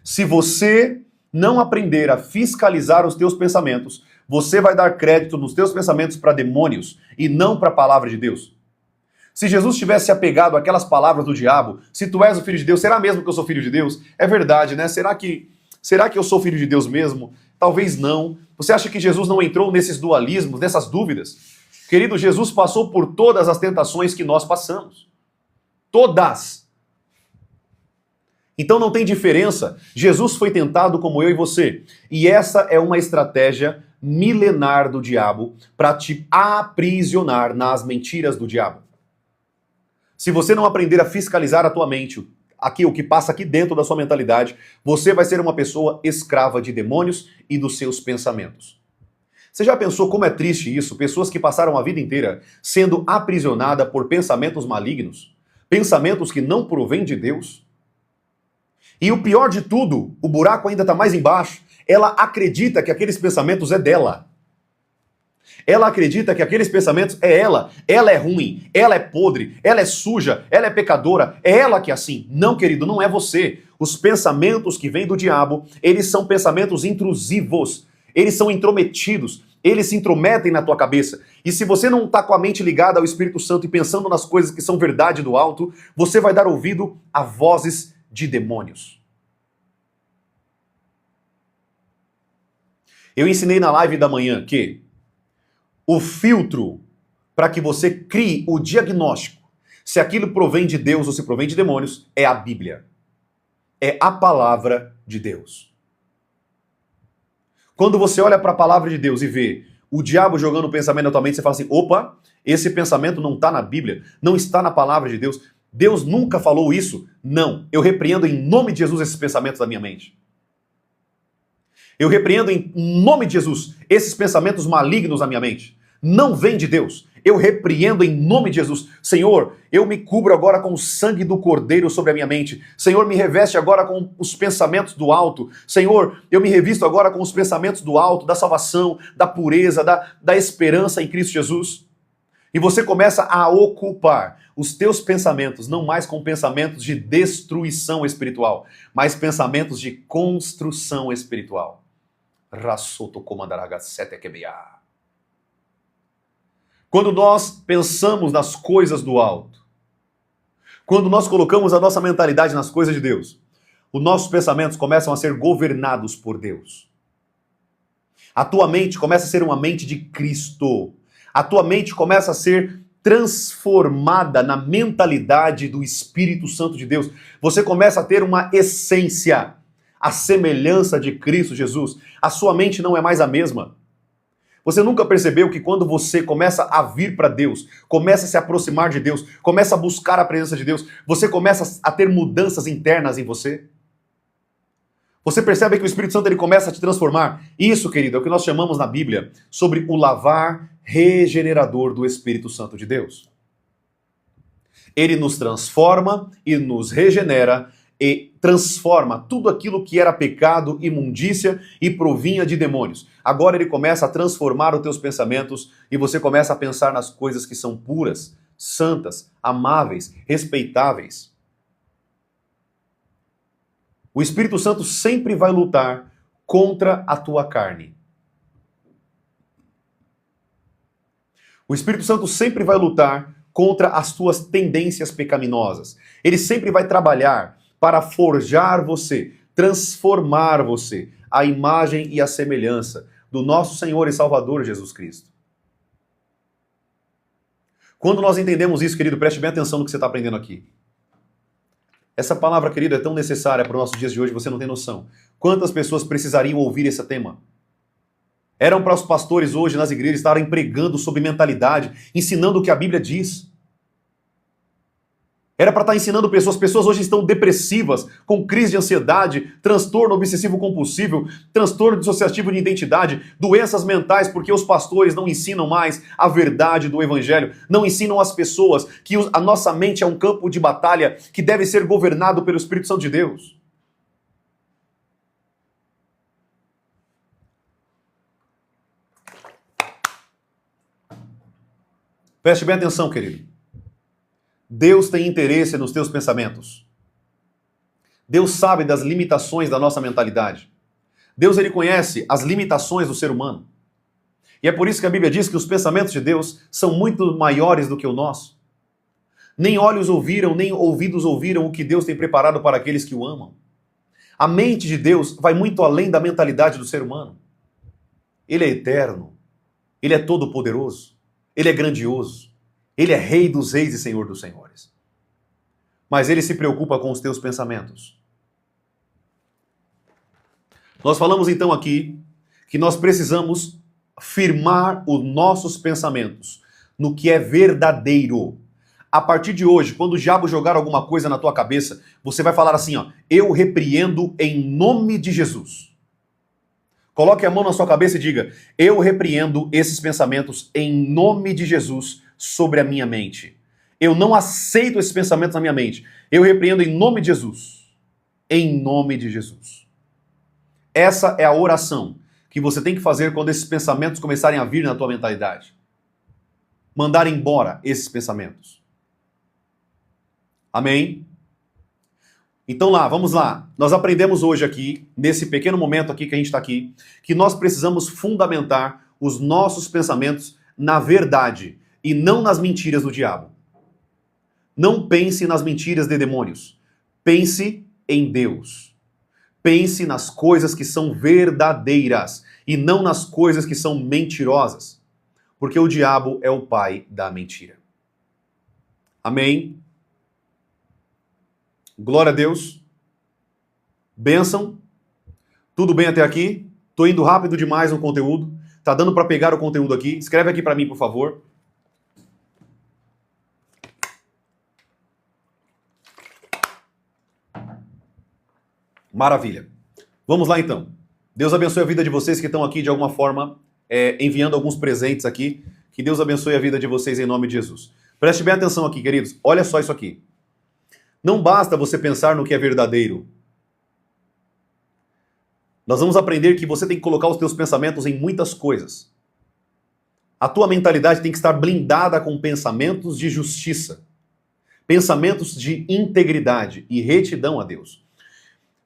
Se você não aprender a fiscalizar os teus pensamentos, você vai dar crédito nos teus pensamentos para demônios e não para a palavra de Deus. Se Jesus tivesse apegado àquelas palavras do diabo, se tu és o filho de Deus, será mesmo que eu sou filho de Deus? É verdade, né? Será que Será que eu sou filho de Deus mesmo? Talvez não. Você acha que Jesus não entrou nesses dualismos, nessas dúvidas? Querido, Jesus passou por todas as tentações que nós passamos. Todas. Então não tem diferença. Jesus foi tentado como eu e você. E essa é uma estratégia milenar do diabo para te aprisionar nas mentiras do diabo. Se você não aprender a fiscalizar a tua mente, aqui o que passa aqui dentro da sua mentalidade, você vai ser uma pessoa escrava de demônios e dos seus pensamentos. Você já pensou como é triste isso? Pessoas que passaram a vida inteira sendo aprisionadas por pensamentos malignos, pensamentos que não provêm de Deus. E o pior de tudo, o buraco ainda está mais embaixo, ela acredita que aqueles pensamentos é dela. Ela acredita que aqueles pensamentos é ela é ruim, ela é podre, ela é suja, ela é pecadora, é ela que é assim. Não, querido, não é você. Os pensamentos que vêm do diabo, eles são pensamentos intrusivos, eles são intrometidos, eles se intrometem na tua cabeça. E se você não está com a mente ligada ao Espírito Santo e pensando nas coisas que são verdade do alto, você vai dar ouvido a vozes de demônios. Eu ensinei na live da manhã que o filtro para que você crie o diagnóstico, se aquilo provém de Deus ou se provém de demônios, é a Bíblia. É a palavra de Deus. Quando você olha para a palavra de Deus e vê o diabo jogando o pensamento na tua mente, você fala assim, opa, esse pensamento não está na Bíblia, não está na palavra de Deus. Deus nunca falou isso? Não. Eu repreendo em nome de Jesus esses pensamentos da minha mente. Eu repreendo em nome de Jesus esses pensamentos malignos na minha mente. Não vem de Deus. Eu repreendo em nome de Jesus. Senhor, eu me cubro agora com o sangue do Cordeiro sobre a minha mente. Senhor, me reveste agora com os pensamentos do alto. Senhor, eu me revisto agora com os pensamentos do alto, da salvação, da pureza, da esperança em Cristo Jesus. E você começa a ocupar os teus pensamentos, não mais com pensamentos de destruição espiritual, mas pensamentos de construção espiritual. Quando nós pensamos nas coisas do alto, quando nós colocamos a nossa mentalidade nas coisas de Deus, os nossos pensamentos começam a ser governados por Deus. A tua mente começa a ser uma mente de Cristo. A tua mente começa a ser transformada na mentalidade do Espírito Santo de Deus. Você começa a ter uma essência, a semelhança de Cristo Jesus. A sua mente não é mais a mesma. Você nunca percebeu que quando você começa a vir para Deus, começa a se aproximar de Deus, começa a buscar a presença de Deus, você começa a ter mudanças internas em você? Você percebe que o Espírito Santo ele começa a te transformar? Isso, querido, é o que nós chamamos na Bíblia sobre o lavar regenerador do Espírito Santo de Deus. Ele nos transforma e nos regenera e transforma tudo aquilo que era pecado, imundícia e provinha de demônios. Agora ele começa a transformar os teus pensamentos e você começa a pensar nas coisas que são puras, santas, amáveis, respeitáveis. O Espírito Santo sempre vai lutar contra a tua carne. O Espírito Santo sempre vai lutar contra as tuas tendências pecaminosas. Ele sempre vai trabalhar para forjar você, transformar você, à imagem e à semelhança do nosso Senhor e Salvador Jesus Cristo. Quando nós entendemos isso, querido, preste bem atenção no que você está aprendendo aqui. Essa palavra, querido, é tão necessária para os nossos dias de hoje, você não tem noção. Quantas pessoas precisariam ouvir esse tema? Eram para os pastores hoje nas igrejas estarem pregando sobre mentalidade, ensinando o que a Bíblia diz. Era para estar ensinando pessoas hoje estão depressivas, com crise de ansiedade, transtorno obsessivo compulsivo, transtorno dissociativo de identidade, doenças mentais, porque os pastores não ensinam mais a verdade do Evangelho, não ensinam as pessoas que a nossa mente é um campo de batalha que deve ser governado pelo Espírito Santo de Deus. Preste bem atenção, querido. Deus tem interesse nos teus pensamentos. Deus sabe das limitações da nossa mentalidade. Deus ele conhece as limitações do ser humano. E é por isso que a Bíblia diz que os pensamentos de Deus são muito maiores do que o nosso. Nem olhos ouviram, nem ouvidos ouviram o que Deus tem preparado para aqueles que o amam. A mente de Deus vai muito além da mentalidade do ser humano. Ele é eterno, ele é todo-poderoso, ele é grandioso, ele é Rei dos reis e Senhor dos senhores. Mas ele se preocupa com os teus pensamentos. Nós falamos então aqui que nós precisamos firmar os nossos pensamentos no que é verdadeiro. A partir de hoje, quando o diabo jogar alguma coisa na tua cabeça, você vai falar assim, ó, eu repreendo em nome de Jesus. Coloque a mão na sua cabeça e diga, eu repreendo esses pensamentos em nome de Jesus sobre a minha mente. Eu não aceito esses pensamentos na minha mente. Eu repreendo em nome de Jesus. Em nome de Jesus. Essa é a oração que você tem que fazer quando esses pensamentos começarem a vir na tua mentalidade. Mandar embora esses pensamentos. Amém? Então vamos lá. Nós aprendemos hoje aqui, nesse pequeno momento aqui que a gente está aqui, que nós precisamos fundamentar os nossos pensamentos na verdade e não nas mentiras do diabo. Não pense nas mentiras de demônios. Pense em Deus. Pense nas coisas que são verdadeiras e não nas coisas que são mentirosas. Porque o diabo é o pai da mentira. Amém? Glória a Deus. Bênção. Tudo bem até aqui? Tô indo rápido demais no conteúdo. Tá dando para pegar o conteúdo aqui? Escreve aqui para mim, por favor. Maravilha. Vamos lá então. Deus abençoe a vida de vocês que estão aqui de alguma forma enviando alguns presentes aqui. Que Deus abençoe a vida de vocês em nome de Jesus. Preste bem atenção aqui, queridos. Olha só isso aqui. Não basta você pensar no que é verdadeiro. Nós vamos aprender que você tem que colocar os teus pensamentos em muitas coisas. A tua mentalidade tem que estar blindada com pensamentos de justiça. Pensamentos de integridade e retidão a Deus.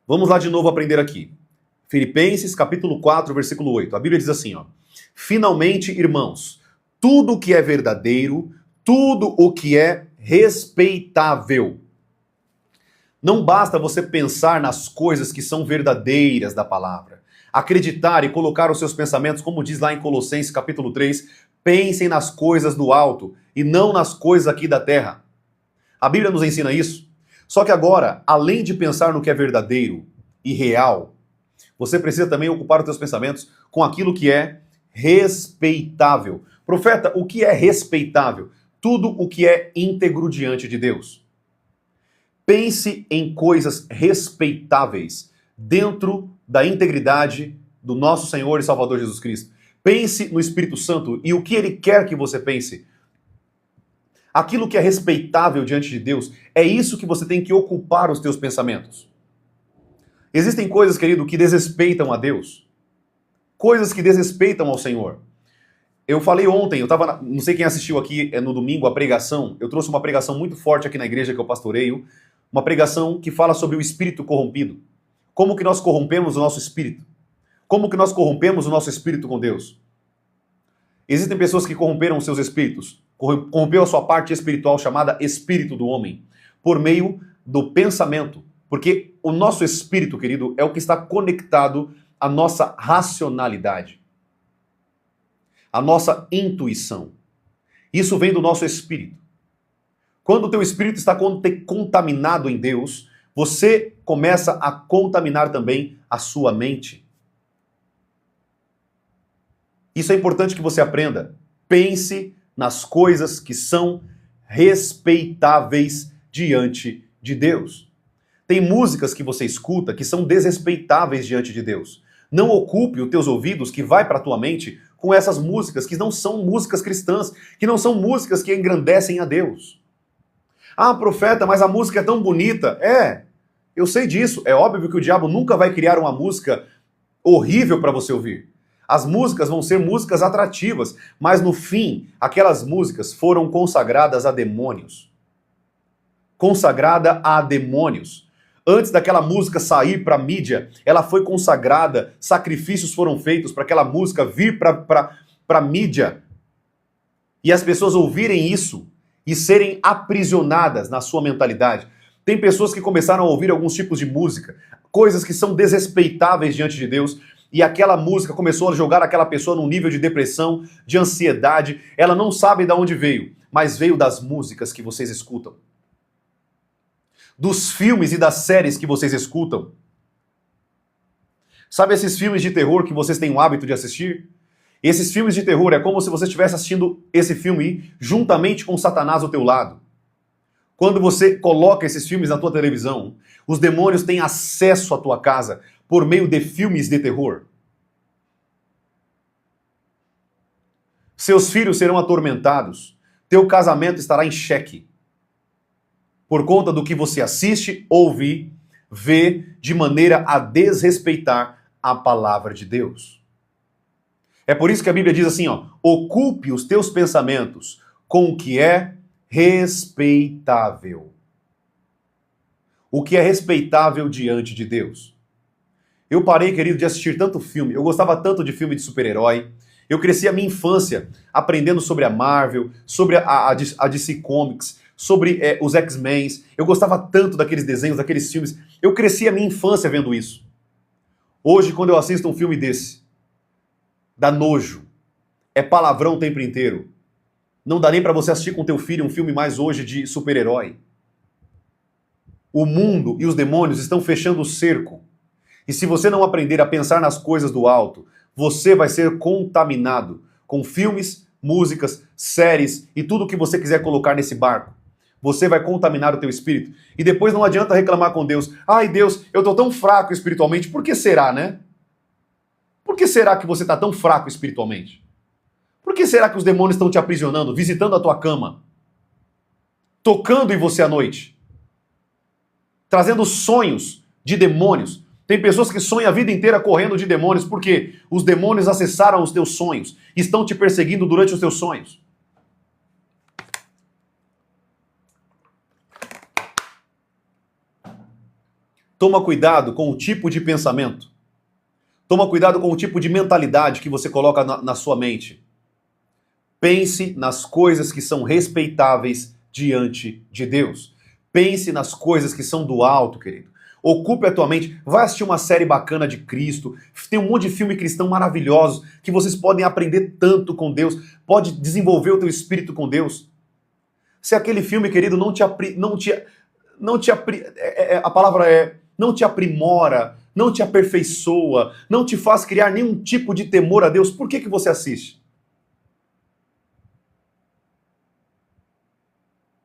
Vamos lá de novo aprender aqui. Filipenses capítulo 4, versículo 8. A Bíblia diz assim, ó. Finalmente, irmãos, tudo o que é verdadeiro, tudo o que é respeitável. Não basta você pensar nas coisas que são verdadeiras da palavra. Acreditar e colocar os seus pensamentos, como diz lá em Colossenses capítulo 3, pensem nas coisas do alto e não nas coisas aqui da terra. A Bíblia nos ensina isso. Só que agora, além de pensar no que é verdadeiro e real, você precisa também ocupar os seus pensamentos com aquilo que é respeitável. Profeta, o que é respeitável? Tudo o que é íntegro diante de Deus. Pense em coisas respeitáveis dentro da integridade do nosso Senhor e Salvador Jesus Cristo. Pense no Espírito Santo e o que Ele quer que você pense. Aquilo que é respeitável diante de Deus, é isso que você tem que ocupar os teus pensamentos. Existem coisas, querido, que desrespeitam a Deus. Coisas que desrespeitam ao Senhor. Eu falei ontem, não sei quem assistiu aqui no domingo a pregação, eu trouxe uma pregação muito forte aqui na igreja que eu pastoreio, uma pregação que fala sobre o espírito corrompido. Como que nós corrompemos o nosso espírito? Como que nós corrompemos o nosso espírito com Deus? Existem pessoas que corromperam os seus espíritos, corrompeu a sua parte espiritual chamada espírito do homem, por meio do pensamento. Porque o nosso espírito, querido, é o que está conectado à nossa racionalidade, à nossa intuição. Isso vem do nosso espírito. Quando o teu espírito está contaminado em Deus, você começa a contaminar também a sua mente. Isso é importante que você aprenda. Pense nas coisas que são respeitáveis diante de Deus. Tem músicas que você escuta que são desrespeitáveis diante de Deus. Não ocupe os teus ouvidos que vai para a tua mente com essas músicas que não são músicas cristãs, que não são músicas que engrandecem a Deus. Ah, profeta, mas a música é tão bonita. Eu sei disso. É óbvio que o diabo nunca vai criar uma música horrível para você ouvir. As músicas vão ser músicas atrativas, mas no fim, aquelas músicas foram consagradas a demônios. Consagrada a demônios. Antes daquela música sair para a mídia, ela foi consagrada, sacrifícios foram feitos para aquela música vir para a mídia. E as pessoas ouvirem isso e serem aprisionadas na sua mentalidade. Tem pessoas que começaram a ouvir alguns tipos de música, coisas que são desrespeitáveis diante de Deus, e aquela música começou a jogar aquela pessoa num nível de depressão, de ansiedade. Ela não sabe de onde veio, mas veio das músicas que vocês escutam, dos filmes e das séries que vocês escutam. Sabe esses filmes de terror que vocês têm o hábito de assistir? Esses filmes de terror é como se você estivesse assistindo esse filme juntamente com Satanás ao teu lado. Quando você coloca esses filmes na tua televisão, os demônios têm acesso à tua casa por meio de filmes de terror. Seus filhos serão atormentados, teu casamento estará em xeque, por conta do que você assiste, ouve, vê, de maneira a desrespeitar a palavra de Deus. É por isso que a Bíblia diz assim, ó, ocupe os teus pensamentos com o que é respeitável. O que é respeitável diante de Deus. Eu parei, querido, de assistir tanto filme. Eu gostava tanto de filme de super-herói. Eu cresci a minha infância aprendendo sobre a Marvel, sobre a DC Comics, sobre os X-Men. Eu gostava tanto daqueles desenhos, daqueles filmes. Eu cresci a minha infância vendo isso. Hoje, quando eu assisto um filme desse, dá nojo. É palavrão o tempo inteiro. Não dá nem para você assistir com teu filho um filme mais hoje de super-herói. O mundo e os demônios estão fechando o cerco. E se você não aprender a pensar nas coisas do alto, você vai ser contaminado com filmes, músicas, séries e tudo o que você quiser colocar nesse barco. Você vai contaminar o teu espírito. E depois não adianta reclamar com Deus. Ai, Deus, eu estou tão fraco espiritualmente. Por que será, né? Por que será que você está tão fraco espiritualmente? Por que será que os demônios estão te aprisionando, visitando a tua cama, tocando em você à noite, trazendo sonhos de demônios? Tem pessoas que sonham a vida inteira correndo de demônios, porque os demônios acessaram os teus sonhos, estão te perseguindo durante os teus sonhos. Toma cuidado com o tipo de pensamento. Toma cuidado com o tipo de mentalidade que você coloca na sua mente. Pense nas coisas que são respeitáveis diante de Deus. Pense nas coisas que são do alto, querido. Ocupe a tua mente. Vai assistir uma série bacana de Cristo. Tem um monte de filme cristão maravilhosos que vocês podem aprender tanto com Deus. Pode desenvolver o teu espírito com Deus. Se aquele filme, querido, não te aprimora, não te aperfeiçoa, não te faz criar nenhum tipo de temor a Deus, por que você assiste?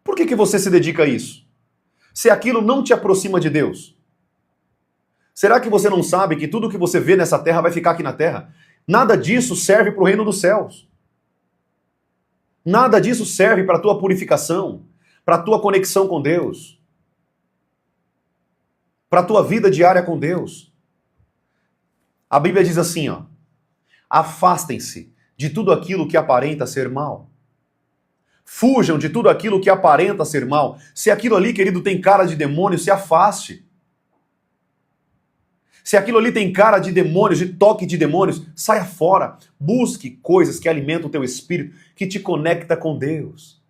Por que você se dedica a isso? Se aquilo não te aproxima de Deus. Será que você não sabe que tudo que você vê nessa terra vai ficar aqui na terra? Nada disso serve para o reino dos céus. Nada disso serve para a tua purificação, para a tua conexão com Deus, para a tua vida diária com Deus. A Bíblia diz assim, ó, afastem-se de tudo aquilo que aparenta ser mal. Fujam de tudo aquilo que aparenta ser mal. Se aquilo ali, querido, tem cara de demônio, se afaste. Se aquilo ali tem cara de demônios, de toque de demônios, saia fora. Busque coisas que alimentam o teu espírito, que te conecta com Deus.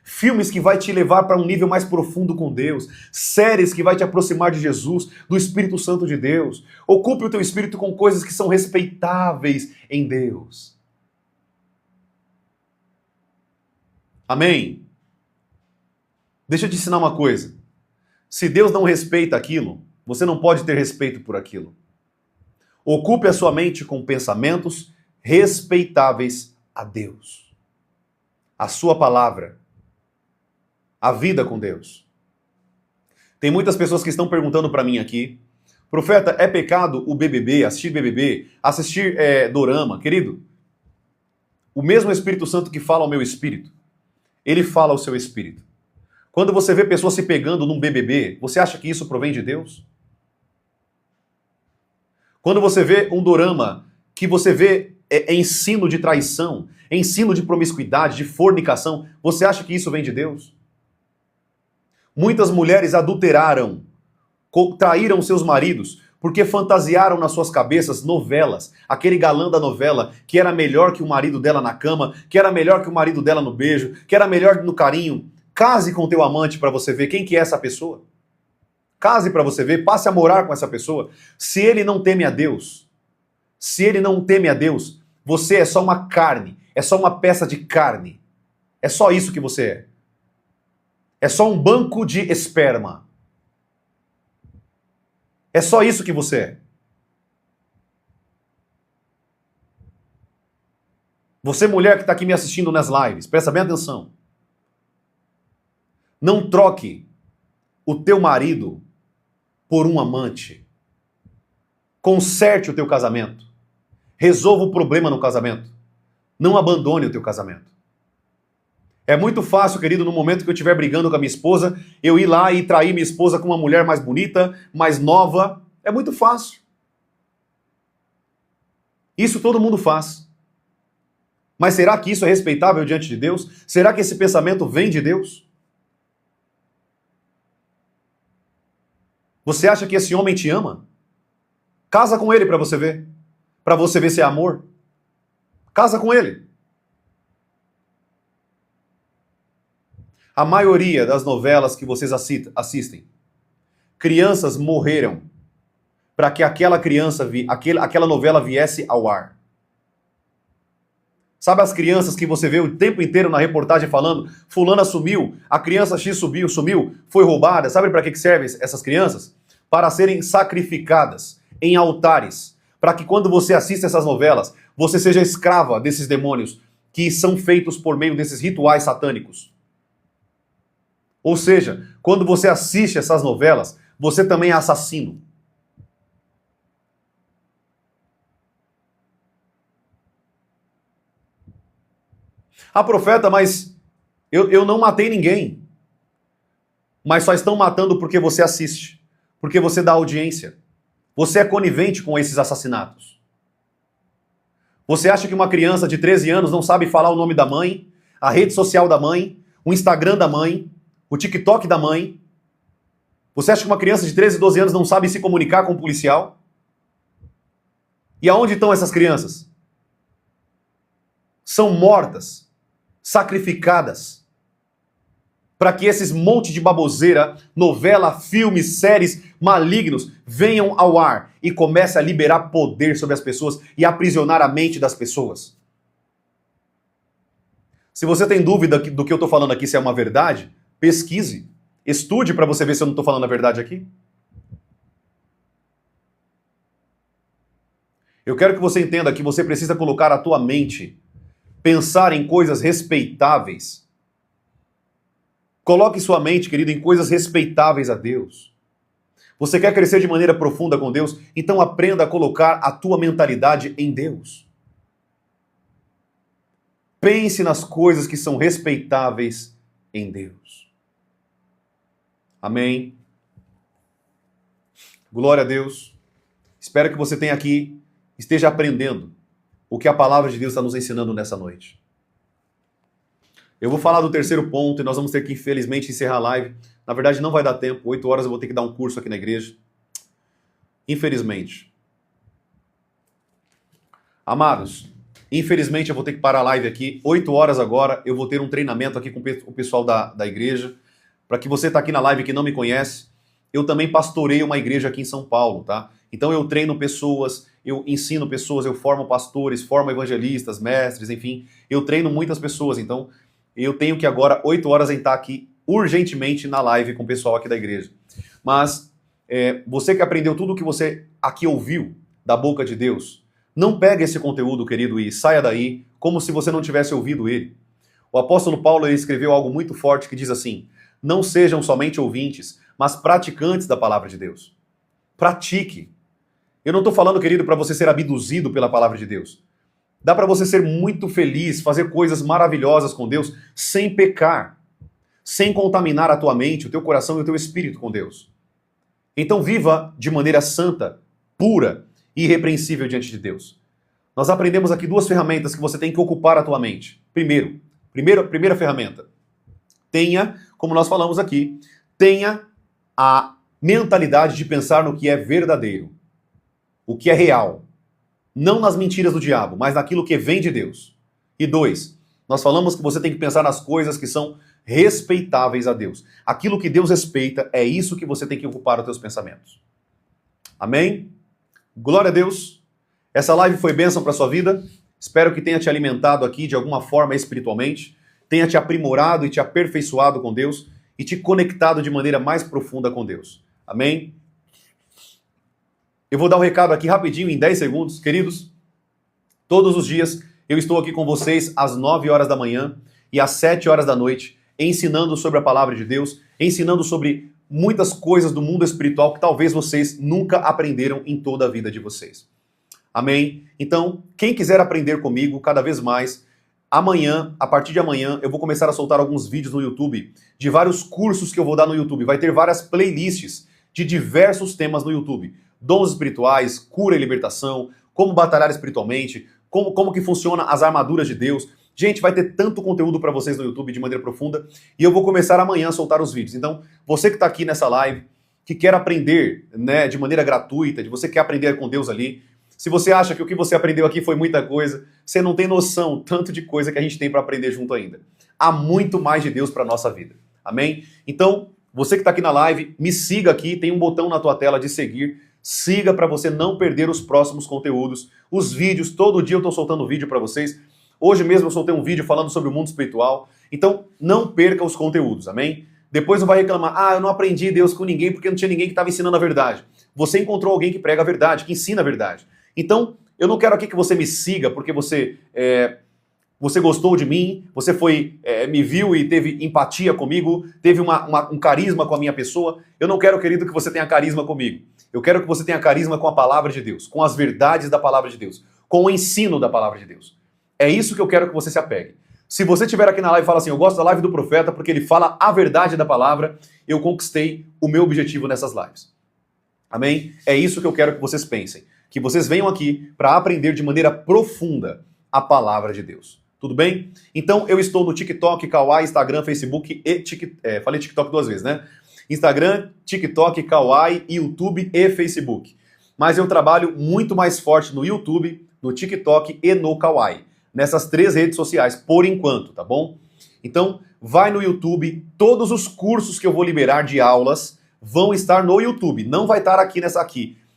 Filmes que vai te levar para um nível mais profundo com Deus. Séries que vai te aproximar de Jesus, do Espírito Santo de Deus. Ocupe o teu espírito com coisas que são respeitáveis em Deus. Amém? Deixa eu te ensinar uma coisa. Se Deus não respeita aquilo, você não pode ter respeito por aquilo. Ocupe a sua mente com pensamentos respeitáveis a Deus. A sua palavra. A vida com Deus. Tem muitas pessoas que estão perguntando para mim aqui, profeta, é pecado o BBB, assistir dorama? Querido, o mesmo Espírito Santo que fala ao meu espírito, ele fala ao seu espírito. Quando você vê pessoas se pegando num BBB, você acha que isso provém de Deus? Quando você vê um dorama, que você vê ensino de traição, ensino de promiscuidade, de fornicação, você acha que isso vem de Deus? Muitas mulheres adulteraram, traíram seus maridos, porque fantasiaram nas suas cabeças novelas, aquele galã da novela que era melhor que o marido dela na cama, que era melhor que o marido dela no beijo, que era melhor no carinho. Case com teu amante para você ver quem que é essa pessoa. Case para você ver, passe a morar com essa pessoa. Se ele não teme a Deus, você é só uma carne, é só uma peça de carne. É só isso que você é. É só um banco de esperma. É só isso que você é. Você, mulher que está aqui me assistindo nas lives, presta bem atenção. Não troque o teu marido por um amante. Conserte o teu casamento. Resolva o problema no casamento. Não abandone o teu casamento. É muito fácil, querido, no momento que eu estiver brigando com a minha esposa, eu ir lá e trair minha esposa com uma mulher mais bonita, mais nova. É muito fácil. Isso todo mundo faz. Mas será que isso é respeitável diante de Deus? Será que esse pensamento vem de Deus? Você acha que esse homem te ama? Casa com ele para você ver. Para você ver se é amor. Casa com ele. A maioria das novelas que vocês assistem, crianças morreram para que aquela novela viesse ao ar. Sabe as crianças que você vê o tempo inteiro na reportagem falando, fulana sumiu, a criança X sumiu, foi roubada. Sabe para que servem essas crianças? Para serem sacrificadas em altares. Para que quando você assista essas novelas, você seja escrava desses demônios que são feitos por meio desses rituais satânicos. Ou seja, quando você assiste essas novelas, você também é assassino. Ah, profeta, mas eu não matei ninguém. Mas só estão matando porque você assiste. Porque você dá audiência. Você é conivente com esses assassinatos. Você acha que uma criança de 13 anos não sabe falar o nome da mãe, a rede social da mãe, o Instagram da mãe, o TikTok da mãe? Você acha que uma criança de 13, 12 anos não sabe se comunicar com um policial? E aonde estão essas crianças? São mortas, sacrificadas, para que esses monte de baboseira, novela, filmes, séries malignos venham ao ar e comece a liberar poder sobre as pessoas e aprisionar a mente das pessoas. Se você tem dúvida do que eu estou falando aqui, se é uma verdade, pesquise, estude para você ver se eu não estou falando a verdade aqui. Eu quero que você entenda que você precisa colocar a tua mente, pensar em coisas respeitáveis. Coloque sua mente, querido, em coisas respeitáveis a Deus. Você quer crescer de maneira profunda com Deus? Então aprenda a colocar a tua mentalidade em Deus. Pense nas coisas que são respeitáveis em Deus. Amém. Glória a Deus. Espero que você tenha aqui, esteja aprendendo o que a palavra de Deus está nos ensinando nessa noite. Eu vou falar do terceiro ponto e nós vamos ter que, infelizmente, encerrar a live. Na verdade, não vai dar tempo. 8 horas eu vou ter que dar um curso aqui na igreja. Infelizmente. Amados, infelizmente eu vou ter que parar a live aqui. 8 horas agora eu vou ter um treinamento aqui com o pessoal da igreja. Para que você está aqui na live que não me conhece, eu também pastoreio uma igreja aqui em São Paulo, tá? Então eu treino pessoas, eu ensino pessoas, eu formo pastores, formo evangelistas, mestres, enfim. Eu treino muitas pessoas, então eu tenho que agora 8 horas entrar aqui urgentemente na live com o pessoal aqui da igreja. Mas você que aprendeu tudo o que você aqui ouviu da boca de Deus, não pega esse conteúdo, querido, e saia daí como se você não tivesse ouvido ele. O apóstolo Paulo ele escreveu algo muito forte que diz assim: não sejam somente ouvintes, mas praticantes da palavra de Deus. Pratique. Eu não estou falando, querido, para você ser abduzido pela palavra de Deus. Dá para você ser muito feliz, fazer coisas maravilhosas com Deus, sem pecar, sem contaminar a tua mente, o teu coração e o teu espírito com Deus. Então viva de maneira santa, pura e irrepreensível diante de Deus. Nós aprendemos aqui 2 ferramentas que você tem que ocupar a tua mente. Primeira ferramenta. Tenha, como nós falamos aqui, tenha a mentalidade de pensar no que é verdadeiro, o que é real. Não nas mentiras do diabo, mas naquilo que vem de Deus. E 2, Nós falamos que você tem que pensar nas coisas que são respeitáveis a Deus. Aquilo que Deus respeita, é isso que você tem que ocupar os teus pensamentos. Amém? Glória a Deus. Essa live foi bênção para a sua vida. Espero que tenha te alimentado aqui de alguma forma espiritualmente, tenha te aprimorado e te aperfeiçoado com Deus e te conectado de maneira mais profunda com Deus. Amém? Eu vou dar um recado aqui rapidinho, em 10 segundos. Queridos, todos os dias eu estou aqui com vocês às 9 horas da manhã e às 7 horas da noite, ensinando sobre a palavra de Deus, ensinando sobre muitas coisas do mundo espiritual que talvez vocês nunca aprenderam em toda a vida de vocês. Amém? Então, quem quiser aprender comigo cada vez mais, amanhã, a partir de amanhã, eu vou começar a soltar alguns vídeos no YouTube de vários cursos que eu vou dar no YouTube. Vai ter várias playlists de diversos temas no YouTube. Dons espirituais, cura e libertação, como batalhar espiritualmente, como que funciona as armaduras de Deus. Gente, vai ter tanto conteúdo para vocês no YouTube de maneira profunda e eu vou começar amanhã a soltar os vídeos. Então, você que está aqui nessa live, que quer aprender, né, de maneira gratuita, você quer aprender com Deus ali, se você acha que o que você aprendeu aqui foi muita coisa, você não tem noção tanto de coisa que a gente tem para aprender junto ainda. Há muito mais de Deus para nossa vida. Amém? Então, você que está aqui na live, me siga aqui, tem um botão na tua tela de seguir. Siga para você não perder os próximos conteúdos, os vídeos. Todo dia eu estou soltando vídeo para vocês. Hoje mesmo eu soltei um vídeo falando sobre o mundo espiritual. Então, não perca os conteúdos, amém? Depois não vai reclamar, eu não aprendi Deus com ninguém porque não tinha ninguém que estava ensinando a verdade. Você encontrou alguém que prega a verdade, que ensina a verdade. Então, eu não quero aqui que você me siga porque você gostou de mim, você me viu e teve empatia comigo, teve um carisma com a minha pessoa. Eu não quero, querido, que você tenha carisma comigo. Eu quero que você tenha carisma com a palavra de Deus, com as verdades da palavra de Deus, com o ensino da palavra de Deus. É isso que eu quero que você se apegue. Se você estiver aqui na live e fala assim, eu gosto da live do profeta porque ele fala a verdade da palavra, eu conquistei o meu objetivo nessas lives. Amém? É isso que eu quero que vocês pensem. Que vocês venham aqui para aprender de maneira profunda a palavra de Deus. Tudo bem? Então, eu estou no TikTok, Kawaii, Instagram, Facebook e falei TikTok 2 vezes, né? Instagram, TikTok, Kawaii, YouTube e Facebook. Mas eu trabalho muito mais forte no YouTube, no TikTok e no Kawaii. Nessas 3 redes sociais, por enquanto, tá bom? Então, vai no YouTube, todos os cursos que eu vou liberar de aulas vão estar no YouTube. Não vai estar aqui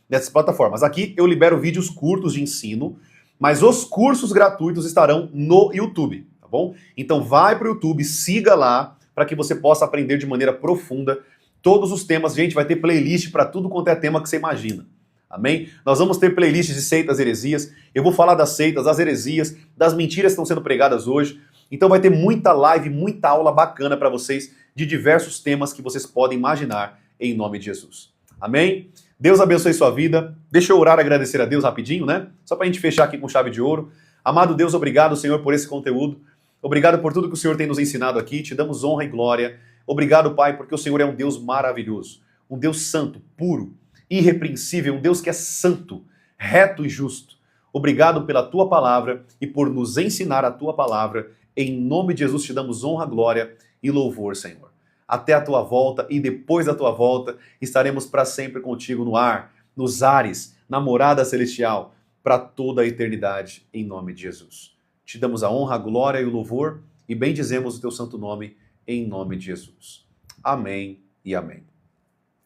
nessas plataformas. Aqui eu libero vídeos curtos de ensino, mas os cursos gratuitos estarão no YouTube, tá bom? Então vai para o YouTube, siga lá, para que você possa aprender de maneira profunda todos os temas. Gente, vai ter playlist para tudo quanto é tema que você imagina. Amém? Nós vamos ter playlists de seitas, heresias. Eu vou falar das seitas, das heresias, das mentiras que estão sendo pregadas hoje. Então vai ter muita live, muita aula bacana para vocês de diversos temas que vocês podem imaginar em nome de Jesus. Amém? Deus abençoe sua vida. Deixa eu orar e agradecer a Deus rapidinho, né? Só para a gente fechar aqui com chave de ouro. Amado Deus, obrigado, Senhor, por esse conteúdo. Obrigado por tudo que o Senhor tem nos ensinado aqui. Te damos honra e glória. Obrigado, Pai, porque o Senhor é um Deus maravilhoso. Um Deus santo, puro, irrepreensível. Um Deus que é santo, reto e justo. Obrigado pela Tua palavra e por nos ensinar a Tua palavra. Em nome de Jesus te damos honra, glória e louvor, Senhor. Até a Tua volta e depois da Tua volta estaremos para sempre contigo no ar, nos ares, na morada celestial, para toda a eternidade, em nome de Jesus. Te damos a honra, a glória e o louvor e bendizemos o Teu santo nome, em nome de Jesus. Amém e amém.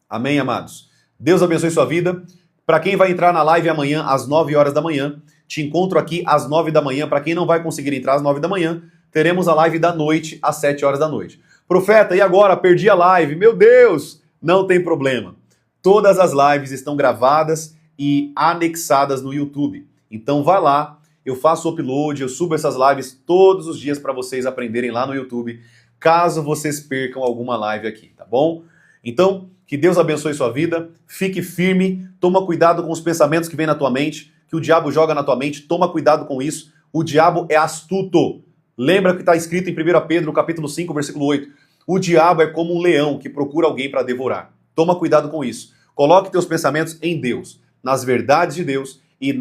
Amém, amados. Deus abençoe sua vida. Para quem vai entrar na live amanhã às 9 horas da manhã, te encontro aqui às 9 da manhã. Para quem não vai conseguir entrar às 9 da manhã, teremos a live da noite às 7 horas da noite. Profeta, e agora? Perdi a live. Meu Deus! Não tem problema. Todas as lives estão gravadas e anexadas no YouTube. Então vá lá, eu faço o upload, eu subo essas lives todos os dias para vocês aprenderem lá no YouTube, caso vocês percam alguma live aqui, tá bom? Então, que Deus abençoe sua vida, fique firme, toma cuidado com os pensamentos que vêm na tua mente, que o diabo joga na tua mente, toma cuidado com isso. O diabo é astuto. Lembra que está escrito em 1 Pedro, capítulo 5, versículo 8. O diabo é como um leão que procura alguém para devorar. Toma cuidado com isso. Coloque teus pensamentos em Deus, nas verdades de Deus e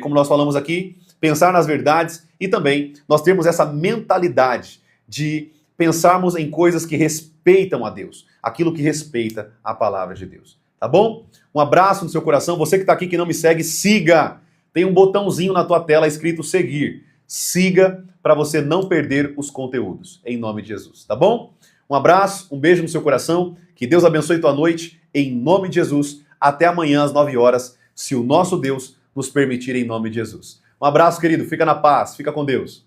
como nós falamos aqui, pensar nas verdades e também nós temos essa mentalidade de pensarmos em coisas que respeitam a Deus, aquilo que respeita a palavra de Deus. Tá bom? Um abraço no seu coração. Você que está aqui que não me segue, siga. Tem um botãozinho na tua tela escrito seguir. Siga para você não perder os conteúdos, em nome de Jesus, tá bom? Um abraço, um beijo no seu coração, que Deus abençoe tua noite, em nome de Jesus. Até amanhã às 9 horas, se o nosso Deus nos permitir, em nome de Jesus. Um abraço, querido, fica na paz, fica com Deus.